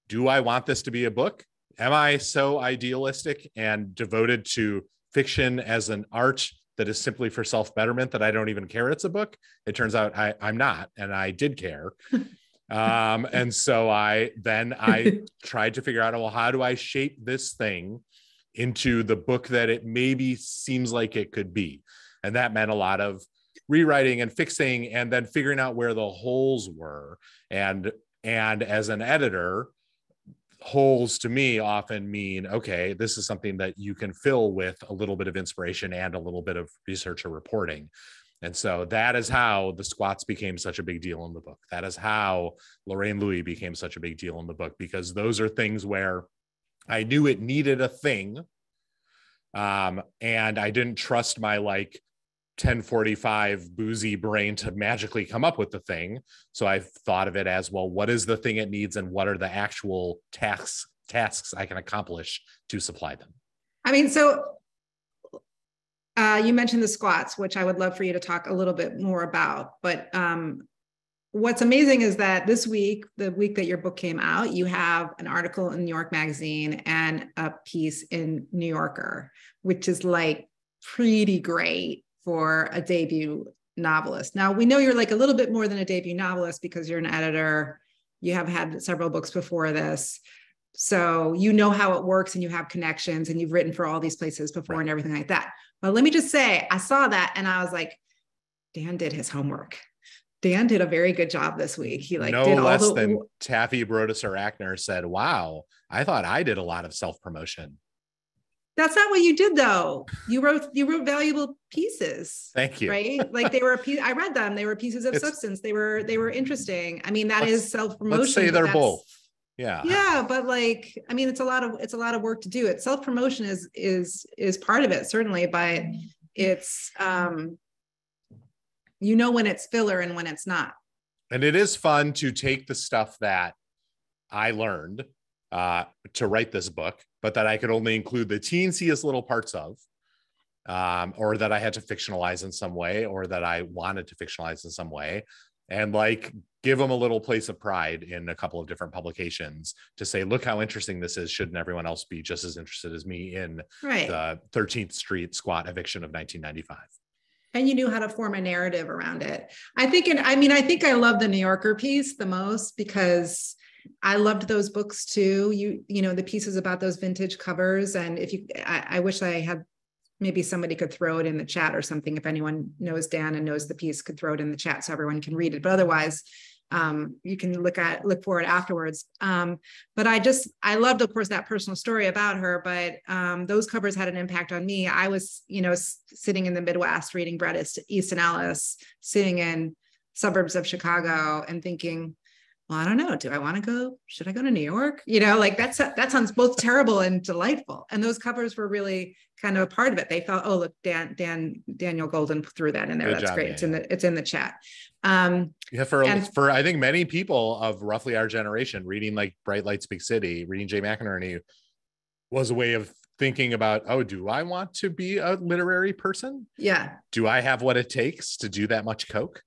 do I want this to be a book? Am I so idealistic and devoted to fiction as an art that is simply for self-betterment that I don't even care it's a book? It turns out I'm not, and I did care. And so I tried to figure out, well, how do I shape this thing into the book that it maybe seems like it could be? And that meant a lot of rewriting and fixing, and then figuring out where the holes were. And as an editor, holes to me often mean, okay, this is something that you can fill with a little bit of inspiration and a little bit of research or reporting. And so that is how the squats became such a big deal in the book. That is how Lorraine Louie became such a big deal in the book, because those are things where I knew it needed a thing. And I didn't trust my 10:45 boozy brain to magically come up with the thing. So I thought of it as, well, what is the thing it needs and what are the actual tasks I can accomplish to supply them? I mean, so You mentioned the squats, which I would love for you to talk a little bit more about. But what's amazing is that this week, the week that your book came out, you have an article in New York Magazine and a piece in New Yorker, which is like pretty great for a debut novelist. Now, we know you're like a little bit more than a debut novelist because you're an editor. You have had several books before this. So you know how it works and you have connections and you've written for all these places before and everything like that. But let me just say, I saw that and I was like, Dan did his homework. Dan did a very good job this week. He like no did less all the than Taffy Brodus Arachner said, wow, I thought I did a lot of self-promotion. That's not what you did though. You wrote valuable pieces. Thank you. Right? Like they were I read them. They were pieces of substance. They were interesting. I mean, that is self-promotion. Let's say they're both. Yeah. Yeah. But like, I mean, it's a lot of work to do it. Self-promotion is part of it, certainly, but it's you know when it's filler and when it's not. And it is fun to take the stuff that I learned to write this book, but that I could only include the teensiest little parts of, or that I had to fictionalize in some way, or that I wanted to fictionalize in some way, and like give them a little place of pride in a couple of different publications to say, look how interesting this is. Shouldn't everyone else be just as interested as me in the 13th Street squat eviction of 1995? And you knew how to form a narrative around it. I think I love the New Yorker piece the most because I loved those books too. You know, the pieces about those vintage covers. And I wish I had, maybe somebody could throw it in the chat or something. If anyone knows Dan and knows the piece, could throw it in the chat so everyone can read it. But otherwise, you can look for it afterwards. But I loved, of course, that personal story about her, but those covers had an impact on me. I was, sitting in the Midwest reading Bret Easton Ellis, sitting in suburbs of Chicago and thinking, well, I don't know. Do I want to go? Should I go to New York? Like that sounds both terrible and delightful. And those covers were really kind of a part of it. They felt, oh, look, Daniel Golden threw that in there. That's great. It's in the chat. For I think many people of roughly our generation, reading like Bright Lights Big City, reading Jay McInerney was a way of thinking about, oh, do I want to be a literary person? Yeah. Do I have what it takes to do that much coke?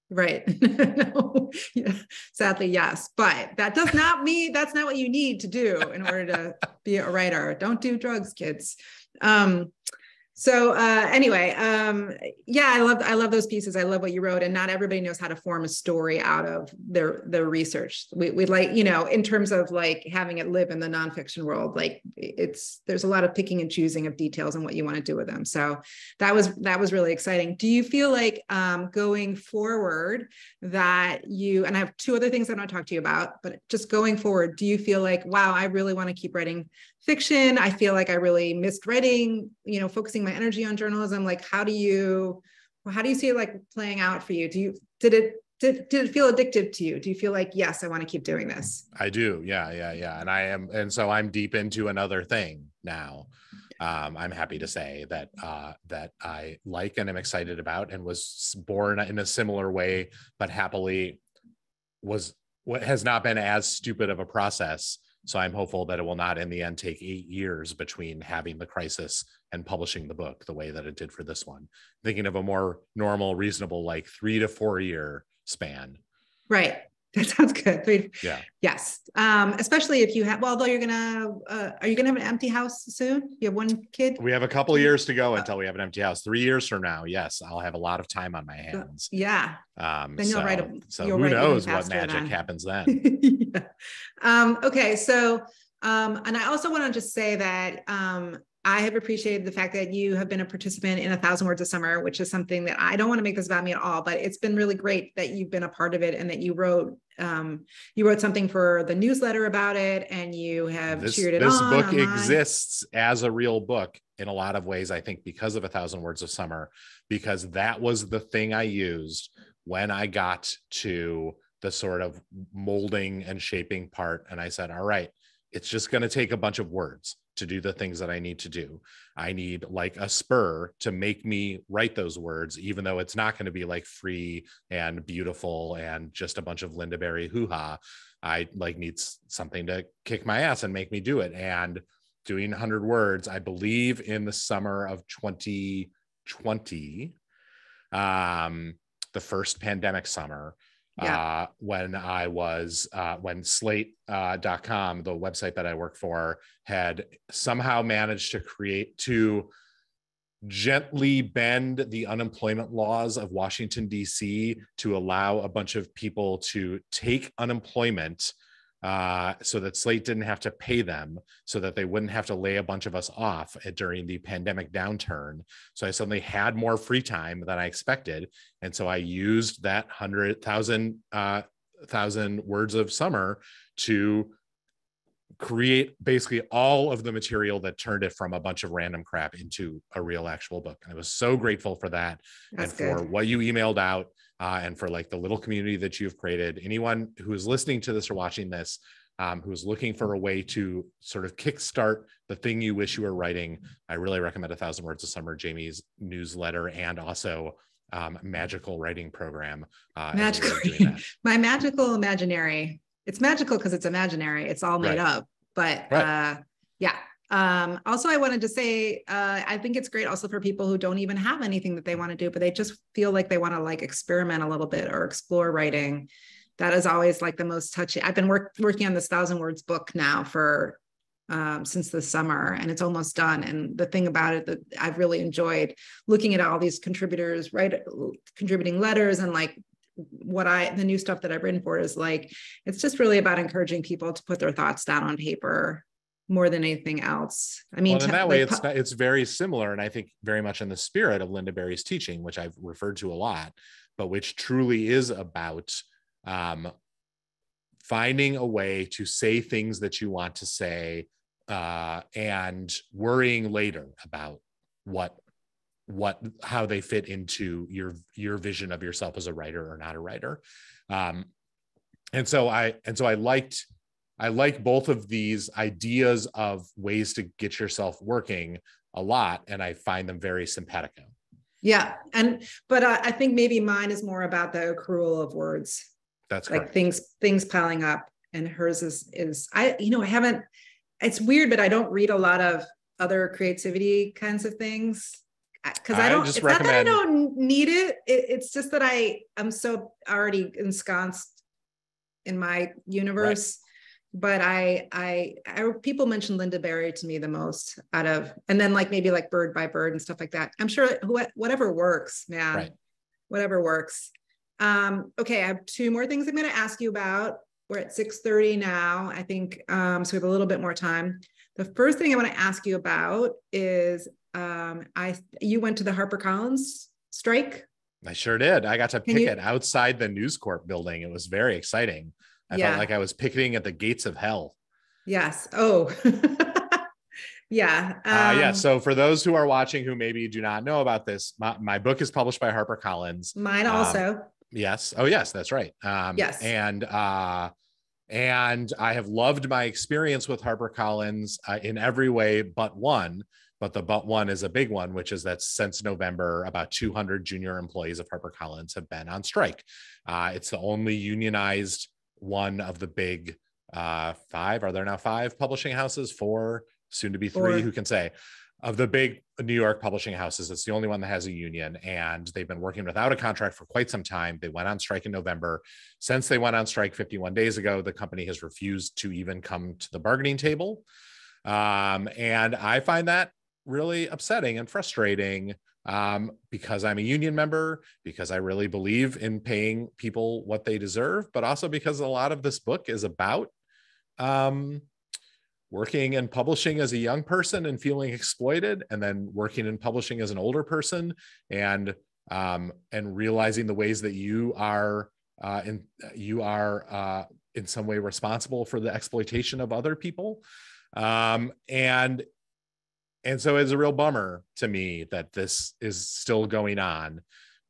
Right. No. Yeah. Sadly, yes. But that does not mean that's not what you need to do in order to be a writer. Don't do drugs, kids. Anyway, I love those pieces. I love what you wrote, and not everybody knows how to form a story out of their research. We like, in terms of like having it live in the nonfiction world, like there's a lot of picking and choosing of details and what you want to do with them. So that was really exciting. Do you feel like going forward that and I have two other things I want to talk to you about, but just going forward, do you feel like, wow, I really want to keep writing fiction? I feel like I really missed writing, focusing my energy on journalism. Like, how do you see it like playing out for you? Did it feel addictive to you? Do you feel like, yes, I want to keep doing this? I do. Yeah. And I am. And so I'm deep into another thing now. I'm happy to say that I like and am excited about, and was born in a similar way, but happily was what has not been as stupid of a process. So I'm hopeful that it will not in the end take 8 years between having the crisis and publishing the book the way that it did for this one. Thinking of a more normal, reasonable, like 3 to 4 year span. Right. That sounds good. Yeah. Yes. Especially if you have, although are you going to have an empty house soon? You have one kid? We have a couple of years to go until we have an empty house. 3 years from now. Yes. I'll have a lot of time on my hands. Yeah. Then you'll write them. So who knows what magic happens then? Yeah. Okay. So, and I also want to just say that, I have appreciated the fact that you have been a participant in 1,000 Words of Summer, which is something that I don't want to make this about me at all, but it's been really great that you've been a part of it and that you wrote something for the newsletter about it, and you have cheered it on. This book online. exists as a real book in a lot of ways, I think, because of 1,000 Words of Summer, because that was the thing I used when I got to the sort of molding and shaping part. And I said, all right, it's just going to take a bunch of words to do the things that I need to do. I need like a spur to make me write those words, even though it's not going to be like free and beautiful and just a bunch of Linda Berry hoo-ha. I like need something to kick my ass and make me do it. And doing 100 words, I believe in the summer of 2020, 2020, the first pandemic summer, when Slate.com, the website that I work for, had somehow managed to gently bend the unemployment laws of Washington, D.C. to allow a bunch of people to take unemployment so that Slate didn't have to pay them, so that they wouldn't have to lay a bunch of us off during the pandemic downturn. So I suddenly had more free time than I expected. And so I used that 100,000 words of summer to create basically all of the material that turned it from a bunch of random crap into a real actual book. And I was so grateful for that. That's and for good. what you emailed out, and for like the little community that you've created. Anyone who is listening to this or watching this, who is looking for a way to sort of kickstart the thing you wish you were writing, I really recommend 1,000 Words a Summer, Jami's newsletter, and also magical writing program. My magical imaginary. It's magical because it's imaginary. It's all made up. But also, I wanted to say, I think it's great also for people who don't even have anything that they want to do, but they just feel like they want to like experiment a little bit or explore writing. That is always like the most touchy. I've been working on this 1,000 Words book now for since the summer, and it's almost done. And the thing about it that I've really enjoyed looking at all these contributors, contributing letters, and like the new stuff that I've written for is like, it's just really about encouraging people to put their thoughts down on paper more than anything else. I mean, in that way, it's very similar, and I think very much in the spirit of Linda Berry's teaching, which I've referred to a lot, but which truly is about finding a way to say things that you want to say, and worrying later about how they fit into your vision of yourself as a writer or not a writer. And so I like both of these ideas of ways to get yourself working a lot, and I find them very simpatico. Yeah. But I think maybe mine is more about the accrual of words. That's like correct. things piling up, and hers is it's weird, but I don't read a lot of other creativity kinds of things because it's not that I don't need it. It's just that I'm so already ensconced in my universe. Right. But people mention Linda Berry to me the most and then like maybe like Bird by Bird and stuff like that. I'm sure whatever works, man. Right. Whatever works. Okay, I have two more things I'm going to ask you about. We're at 6:30 now, I think, so we have a little bit more time. The first thing I want to ask you about is you went to the HarperCollins strike. I sure did. I got to picket outside the News Corp building. It was very exciting. I felt like I was picketing at the gates of hell. Yes. Oh, yeah. So for those who are watching who maybe do not know about this, my book is published by HarperCollins. Mine also. Yes. Oh, yes, that's right. Yes. And I have loved my experience with HarperCollins in every way but one. But the but one is a big one, which is that since November, about 200 junior employees of HarperCollins have been on strike. It's the only unionized one of the big 5. Are there now 5 publishing houses? 4, soon to be 3. Who can say? Of the big New York publishing houses, it's the only one that has a union, and they've been working without a contract for quite some time. They went on strike in November. Since they went on strike 51 days ago, the company has refused to even come to the bargaining table. And I find that really upsetting and frustrating, because I'm a union member, because I really believe in paying people what they deserve, but also because a lot of this book is about working and publishing as a young person and feeling exploited, and then working and publishing as an older person, and realizing the ways that you are in some way responsible for the exploitation of other people. And so it's a real bummer to me that this is still going on.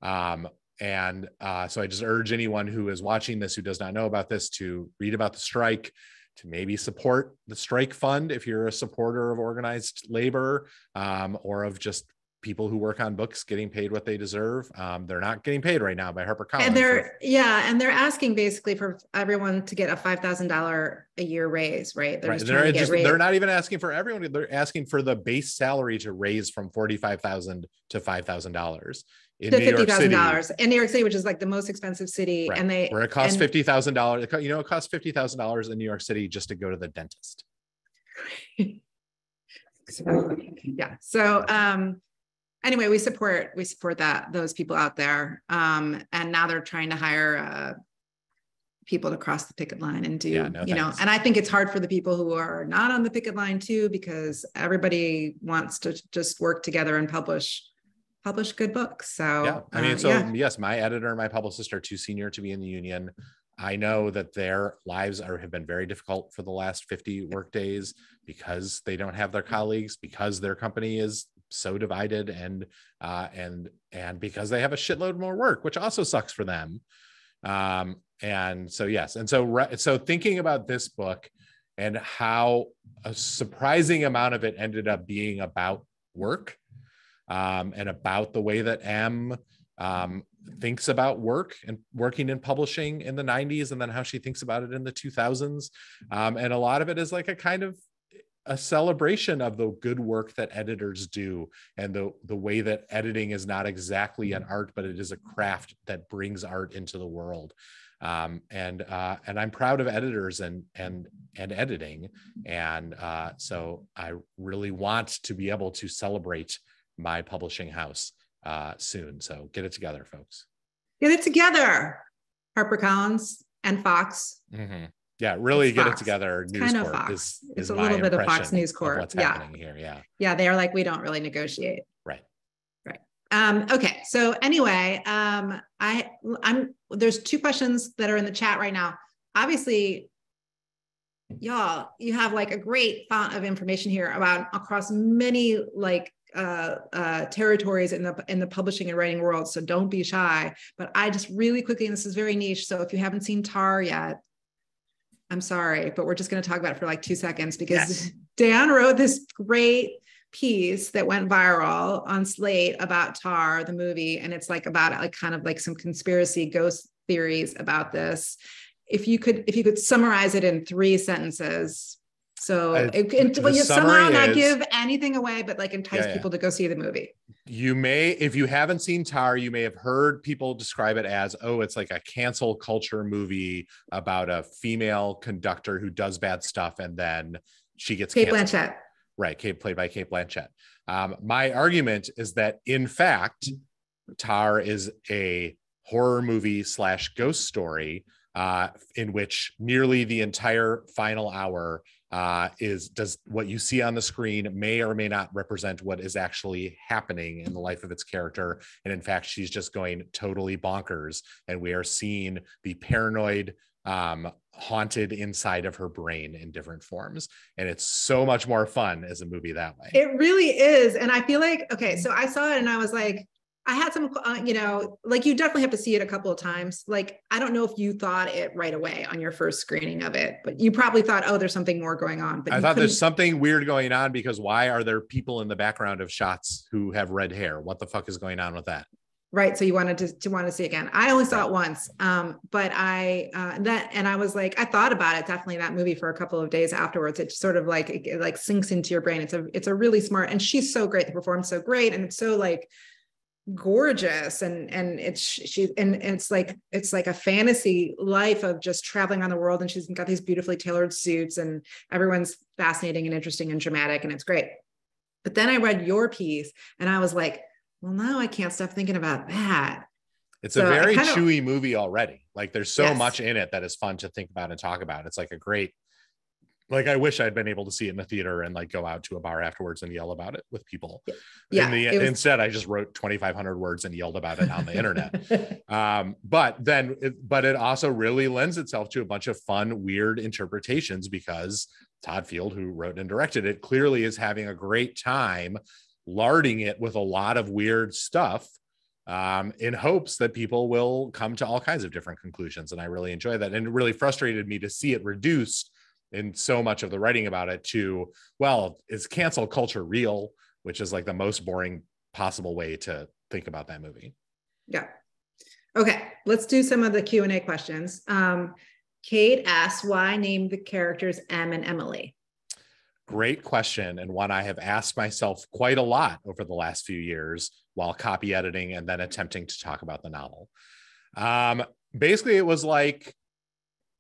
So I just urge anyone who is watching this, who does not know about this, to read about the strike, to maybe support the strike fund if you're a supporter of organized labor, or of just people who work on books getting paid what they deserve. They're not getting paid right now by HarperCollins. And they're asking basically for everyone to get a $5,000 a year raise, right? They're just trying to get raised. They're not even asking for everyone. They're asking for the base salary to raise from $45,000 to $5,000 in New York City. $50,000 in New York City, which is like the most expensive city. Right. And where it costs $50,000. It costs $50,000 in New York City just to go to the dentist. So anyway, we support those people out there. And now they're trying to hire people to cross the picket line and do, and I think it's hard for the people who are not on the picket line too, because everybody wants to just work together and publish good books. So yes, my editor and my publicist are too senior to be in the union. I know that their lives have been very difficult for the last 50 work days because they don't have their colleagues, because their company is so divided, and because they have a shitload more work, which also sucks for them. So thinking about this book and how a surprising amount of it ended up being about work, and about the way that M thinks about work and working in publishing in the 90s, and then how she thinks about it in the 2000s. And a lot of it is like a kind of a celebration of the good work that editors do, and the way that editing is not exactly an art, but it is a craft that brings art into the world. And I'm proud of editors and editing. And so I really want to be able to celebrate my publishing house soon. So get it together, folks. Get it together, HarperCollins and Fox. Mm-hmm. Yeah, really get it together. News Corp Fox. Is a little bit of Fox News Corp. What's happening here? Yeah. They are like, we don't really negotiate. Right. Okay. So anyway, there's two questions that are in the chat right now. Obviously, y'all, you have like a great font of information here about across many territories in the publishing and writing world. So don't be shy. But I just really quickly, and this is very niche, so if you haven't seen Tar yet, I'm sorry, but we're just going to talk about it for like 2 seconds, because Dan wrote this great piece that went viral on Slate about Tar, the movie. And it's like about like kind of like some conspiracy ghost theories about this. If you could summarize it in 3 sentences. So you somehow not give anything away, but like entice people to go see the movie. You may, if you haven't seen Tar, you may have heard people describe it as, it's like a cancel culture movie about a female conductor who does bad stuff, and then she gets Cate Blanchett. Right, played by Cate Blanchett. My argument is that, in fact, Tar is a horror movie / ghost story in which nearly the entire final hour does what you see on the screen may or may not represent what is actually happening in the life of its character. And in fact, she's just going totally bonkers, and we are seeing the paranoid, haunted inside of her brain in different forms. And it's so much more fun as a movie that way. It really is. And I feel like, so I saw it and I was like, I had some, like you definitely have to see it a couple of times. Like, I don't know if you thought it right away on your first screening of it, but you probably thought, there's something more going on. But I thought there's something weird going on, because why are there people in the background of shots who have red hair? What the fuck is going on with that? Right. So you wanted to want to see it again. I only saw it once. But I was like, I thought about it, definitely, that movie, for a couple of days afterwards. It sort of like, it like sinks into your brain. It's a really smart, and she's so great. The performance so great. And it's so like gorgeous. And it's like a fantasy life of just traveling around the world. And she's got these beautifully tailored suits, and everyone's fascinating and interesting and dramatic. And it's great. But then I read your piece and I was like, well, now I can't stop thinking about that. It's a very chewy movie already. Like, there's so much in it that is fun to think about and talk about. It's like a great, like, I wish I'd been able to see it in the theater and like go out to a bar afterwards and yell about it with people. Instead, I just wrote 2,500 words and yelled about it on the internet. But it also really lends itself to a bunch of fun, weird interpretations, because Todd Field, who wrote and directed it, clearly is having a great time larding it with a lot of weird stuff, in hopes that people will come to all kinds of different conclusions. And I really enjoy that. And it really frustrated me to see it reduced in so much of the writing about it to, well, is cancel culture real? Which is like the most boring possible way to think about that movie. Yeah. Okay, let's do some of the Q&A questions. Kate asks, why name the characters Em and Emily? Great question, and one I have asked myself quite a lot over the last few years while copy editing and then attempting to talk about the novel. Basically,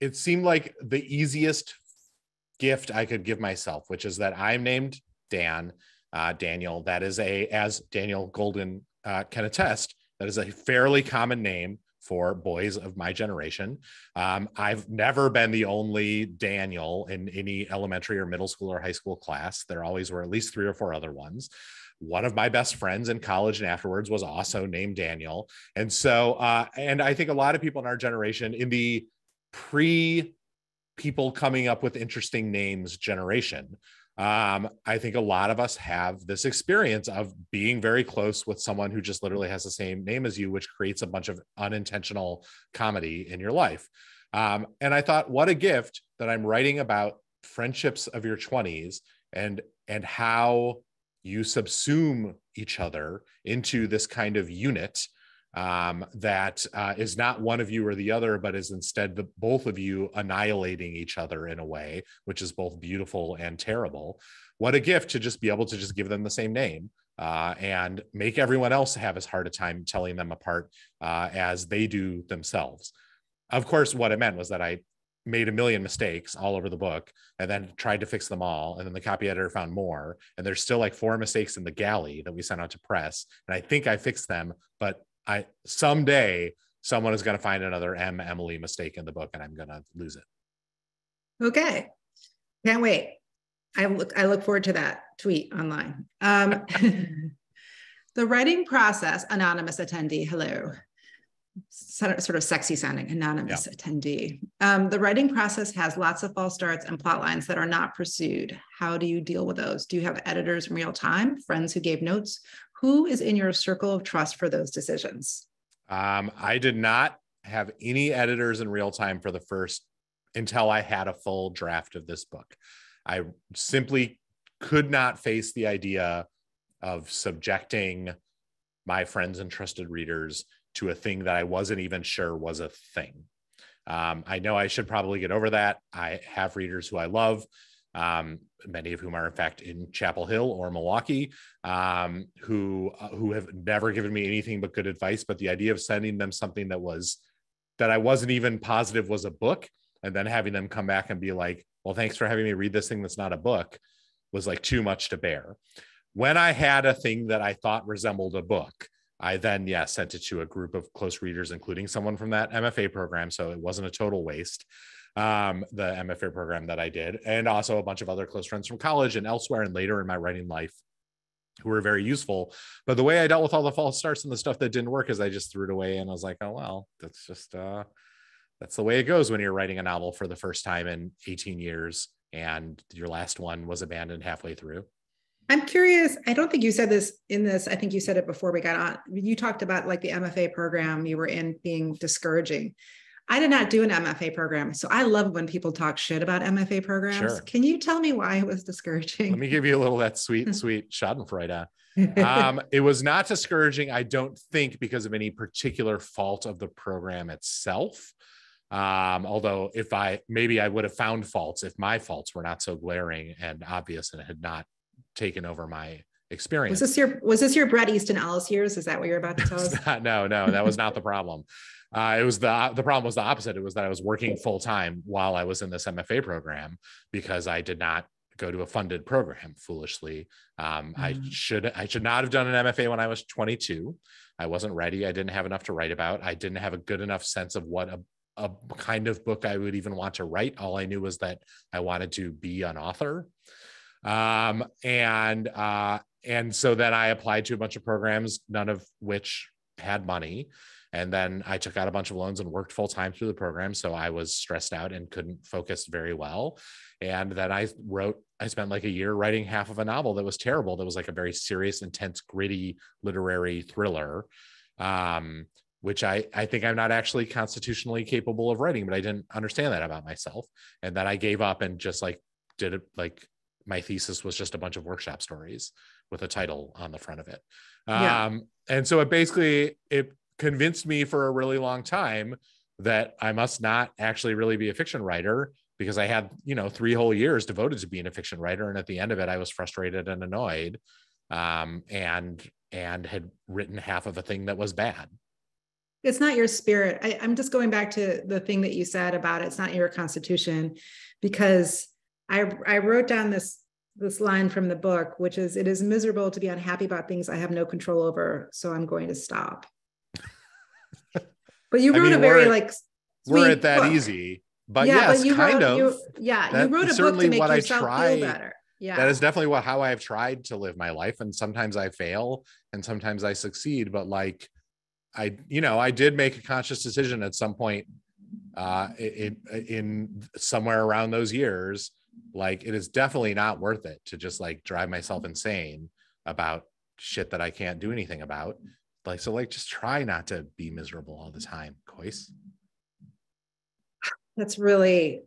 it seemed like the easiest gift I could give myself, which is that I'm named Daniel. That is as Daniel Golden can attest, that is a fairly common name for boys of my generation. I've never been the only Daniel in any elementary or middle school or high school class. There always were at least 3 or 4 other ones. One of my best friends in college and afterwards was also named Daniel. And so, and I think a lot of people in our generation, in the people coming up with interesting names generation, I think a lot of us have this experience of being very close with someone who just literally has the same name as you, which creates a bunch of unintentional comedy in your life. And I thought, what a gift that I'm writing about friendships of your 20s and how you subsume each other into this kind of unit that is not one of you or the other, but is instead both of you annihilating each other in a way, which is both beautiful and terrible. What a gift to just be able to just give them the same name and make everyone else have as hard a time telling them apart as they do themselves. Of course, what it meant was that I made a million mistakes all over the book and then tried to fix them all. And then the copy editor found more. And there's still like 4 mistakes in the galley that we sent out to press. And I think I fixed them, but someday someone is going to find another Emily mistake in the book and I'm going to lose it. Okay. Can't wait. I look forward to that tweet online. The writing process, anonymous attendee, hello. Sort of sexy sounding anonymous attendee. The writing process has lots of false starts and plot lines that are not pursued. How do you deal with those? Do you have editors in real time, friends who gave notes? Who is in your circle of trust for those decisions? I did not have any editors in real time for the first until I had a full draft of this book. I simply could not face the idea of subjecting my friends and trusted readers to a thing that I wasn't even sure was a thing. I know I should probably get over that. I have readers who I love, many of whom are in fact in Chapel Hill or Milwaukee, who have never given me anything but good advice. But the idea of sending them something that I wasn't even positive was a book, and then having them come back and be like, well, thanks for having me read this thing that's not a book, was like too much to bear. When I had a thing that I thought resembled a book, I then, sent it to a group of close readers, including someone from that MFA program. So it wasn't a total waste, the MFA program that I did. And also a bunch of other close friends from college and elsewhere and later in my writing life who were very useful. But the way I dealt with all the false starts and the stuff that didn't work is I just threw it away. And I was like, oh, well, that's just, that's the way it goes when you're writing a novel for the first time in 18 years and your last one was abandoned halfway through. I'm curious. I don't think you said this in this. I think you said it before we got on. You talked about like the MFA program you were in being discouraging. I did not do an MFA program. So I love when people talk shit about MFA programs. Sure. Can you tell me why it was discouraging? Let me give you a little of that sweet Schadenfreude. It was not discouraging, I don't think, because of any particular fault of the program itself. Although maybe I would have found faults if my faults were not so glaring and obvious and had not taken over my experience. Was this your Bret Easton Ellis years? Is that what you're about to tell us? No, that was not the problem. It was the problem was the opposite. It was that I was working full time while I was in this MFA program because I did not go to a funded program foolishly. I should not have done an MFA when I was 22. I wasn't ready. I didn't have enough to write about. I didn't have a good enough sense of what a kind of book I would even want to write. All I knew was that I wanted to be an author. And so then I applied to a bunch of programs, none of which had money. And then I took out a bunch of loans and worked full time through the program. So I was stressed out and couldn't focus very well. And then I spent like a year writing half of a novel that was terrible. That was like a very serious, intense, gritty literary thriller, which I think I'm not actually constitutionally capable of writing, but I didn't understand that about myself. And then I gave up and just like did it like, my thesis was just a bunch of workshop stories, with a title on the front of it. Yeah. And so it convinced me for a really long time that I must not actually really be a fiction writer, because I had, 3 whole years devoted to being a fiction writer. And at the end of it, I was frustrated and annoyed, and had written half of a thing that was bad. It's not your spirit. I'm just going back to the thing that you said about it's not your constitution, because I wrote down this line from the book, which is, it is miserable to be unhappy about things I have no control over, so I'm going to stop. But you wrote a very we're at that book. easy, but yeah, yes, but you kind wrote, of. You wrote a book to make yourself feel better. Yeah, that is definitely how I've tried to live my life, and sometimes I fail, and sometimes I succeed. But I did make a conscious decision at some point, in somewhere around those years, it is definitely not worth it to just drive myself insane about shit that I can't do anything about. Just try not to be miserable all the time, Kois. That's really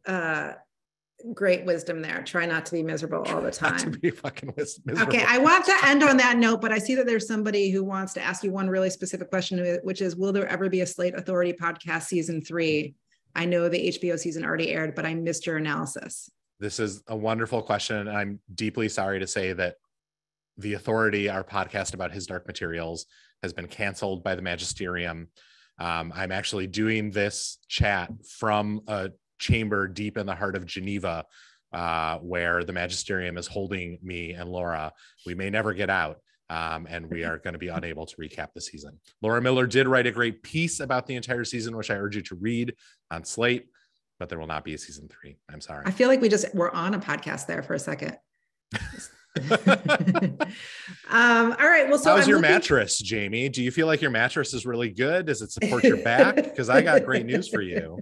great wisdom there. Try not to be miserable all the time. Not to be fucking miserable. Okay, I want to end on that note, but I see that there's somebody who wants to ask you one really specific question, which is, will there ever be a Slate Authority podcast season 3? I know the HBO season already aired, but I missed your analysis. This is a wonderful question. And I'm deeply sorry to say that The Authority, our podcast about His Dark Materials, has been canceled by the Magisterium. I'm actually doing this chat from a chamber deep in the heart of Geneva, where the Magisterium is holding me and Laura. We may never get out, and we are going to be unable to recap the season. Laura Miller did write a great piece about the entire season, which I urge you to read on Slate, but there will not be a season 3. I'm sorry. I feel like we just were on a podcast there for a second. All right. Well, so how's your mattress, Jamie? Do you feel like your mattress is really good? Does it support your back? Because I got great news for you.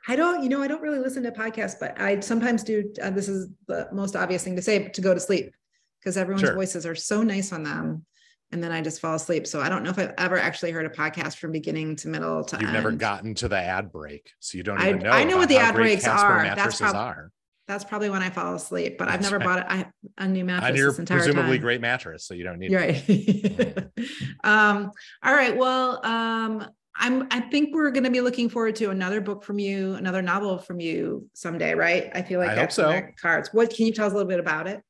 I don't really listen to podcasts, but I sometimes do. This is the most obvious thing to say, to go to sleep, because everyone's voices are so nice on them. And then I just fall asleep. So I don't know if I've ever actually heard a podcast from beginning to middle to end. You've never gotten to the ad break, so you don't even know. I know what the ad breaks are. That's probably when I fall asleep, but I've never bought a new mattress. And you're this entire presumably time. Great mattress, so you don't need it. All right. Well, I think we're going to be looking forward to another book from you, another novel from you someday, right? I feel like that's in the cards. What can you tell us a little bit about it?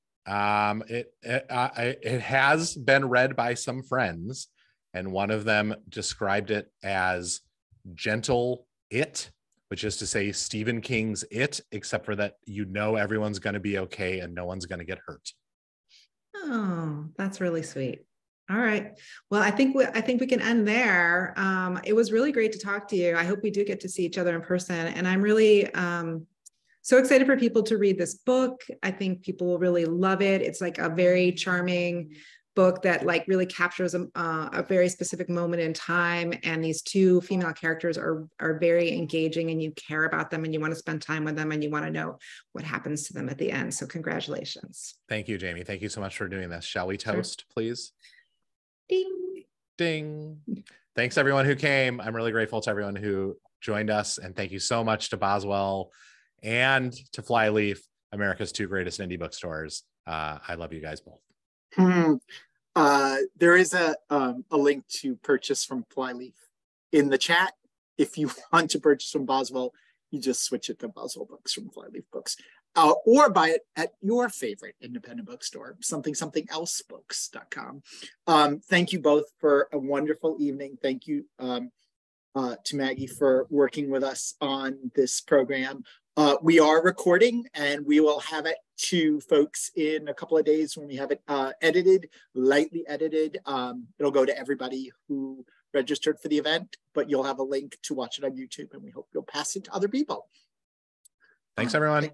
It has been read by some friends, and one of them described it as gentle It, which is to say Stephen King's It, except for that everyone's going to be okay and no one's going to get hurt. Oh, that's really sweet. All right. Well, I think we can end there. It was really great to talk to you. I hope we do get to see each other in person, and I'm really so excited for people to read this book. I think people will really love it. It's a very charming book that really captures a very specific moment in time, and these 2 female characters are very engaging, and you care about them, and you want to spend time with them, and you want to know what happens to them at the end. So congratulations. Thank you, Jamie. Thank you so much for doing this. Shall we toast, please? Ding. Ding. Thanks everyone who came. I'm really grateful to everyone who joined us, and thank you so much to Boswell and to Flyleaf, America's 2 greatest indie bookstores. I love you guys both. There is a link to purchase from Flyleaf in the chat. If you want to purchase from Boswell, you just switch it to Boswell Books from Flyleaf Books, or buy it at your favorite independent bookstore, somethingelsebooks.com. Thank you both for a wonderful evening. Thank you to Maggie for working with us on this program. We are recording, and we will have it to folks in a couple of days when we have it edited, lightly edited. It'll go to everybody who registered for the event, but you'll have a link to watch it on YouTube, and we hope you'll pass it to other people. Thanks, everyone.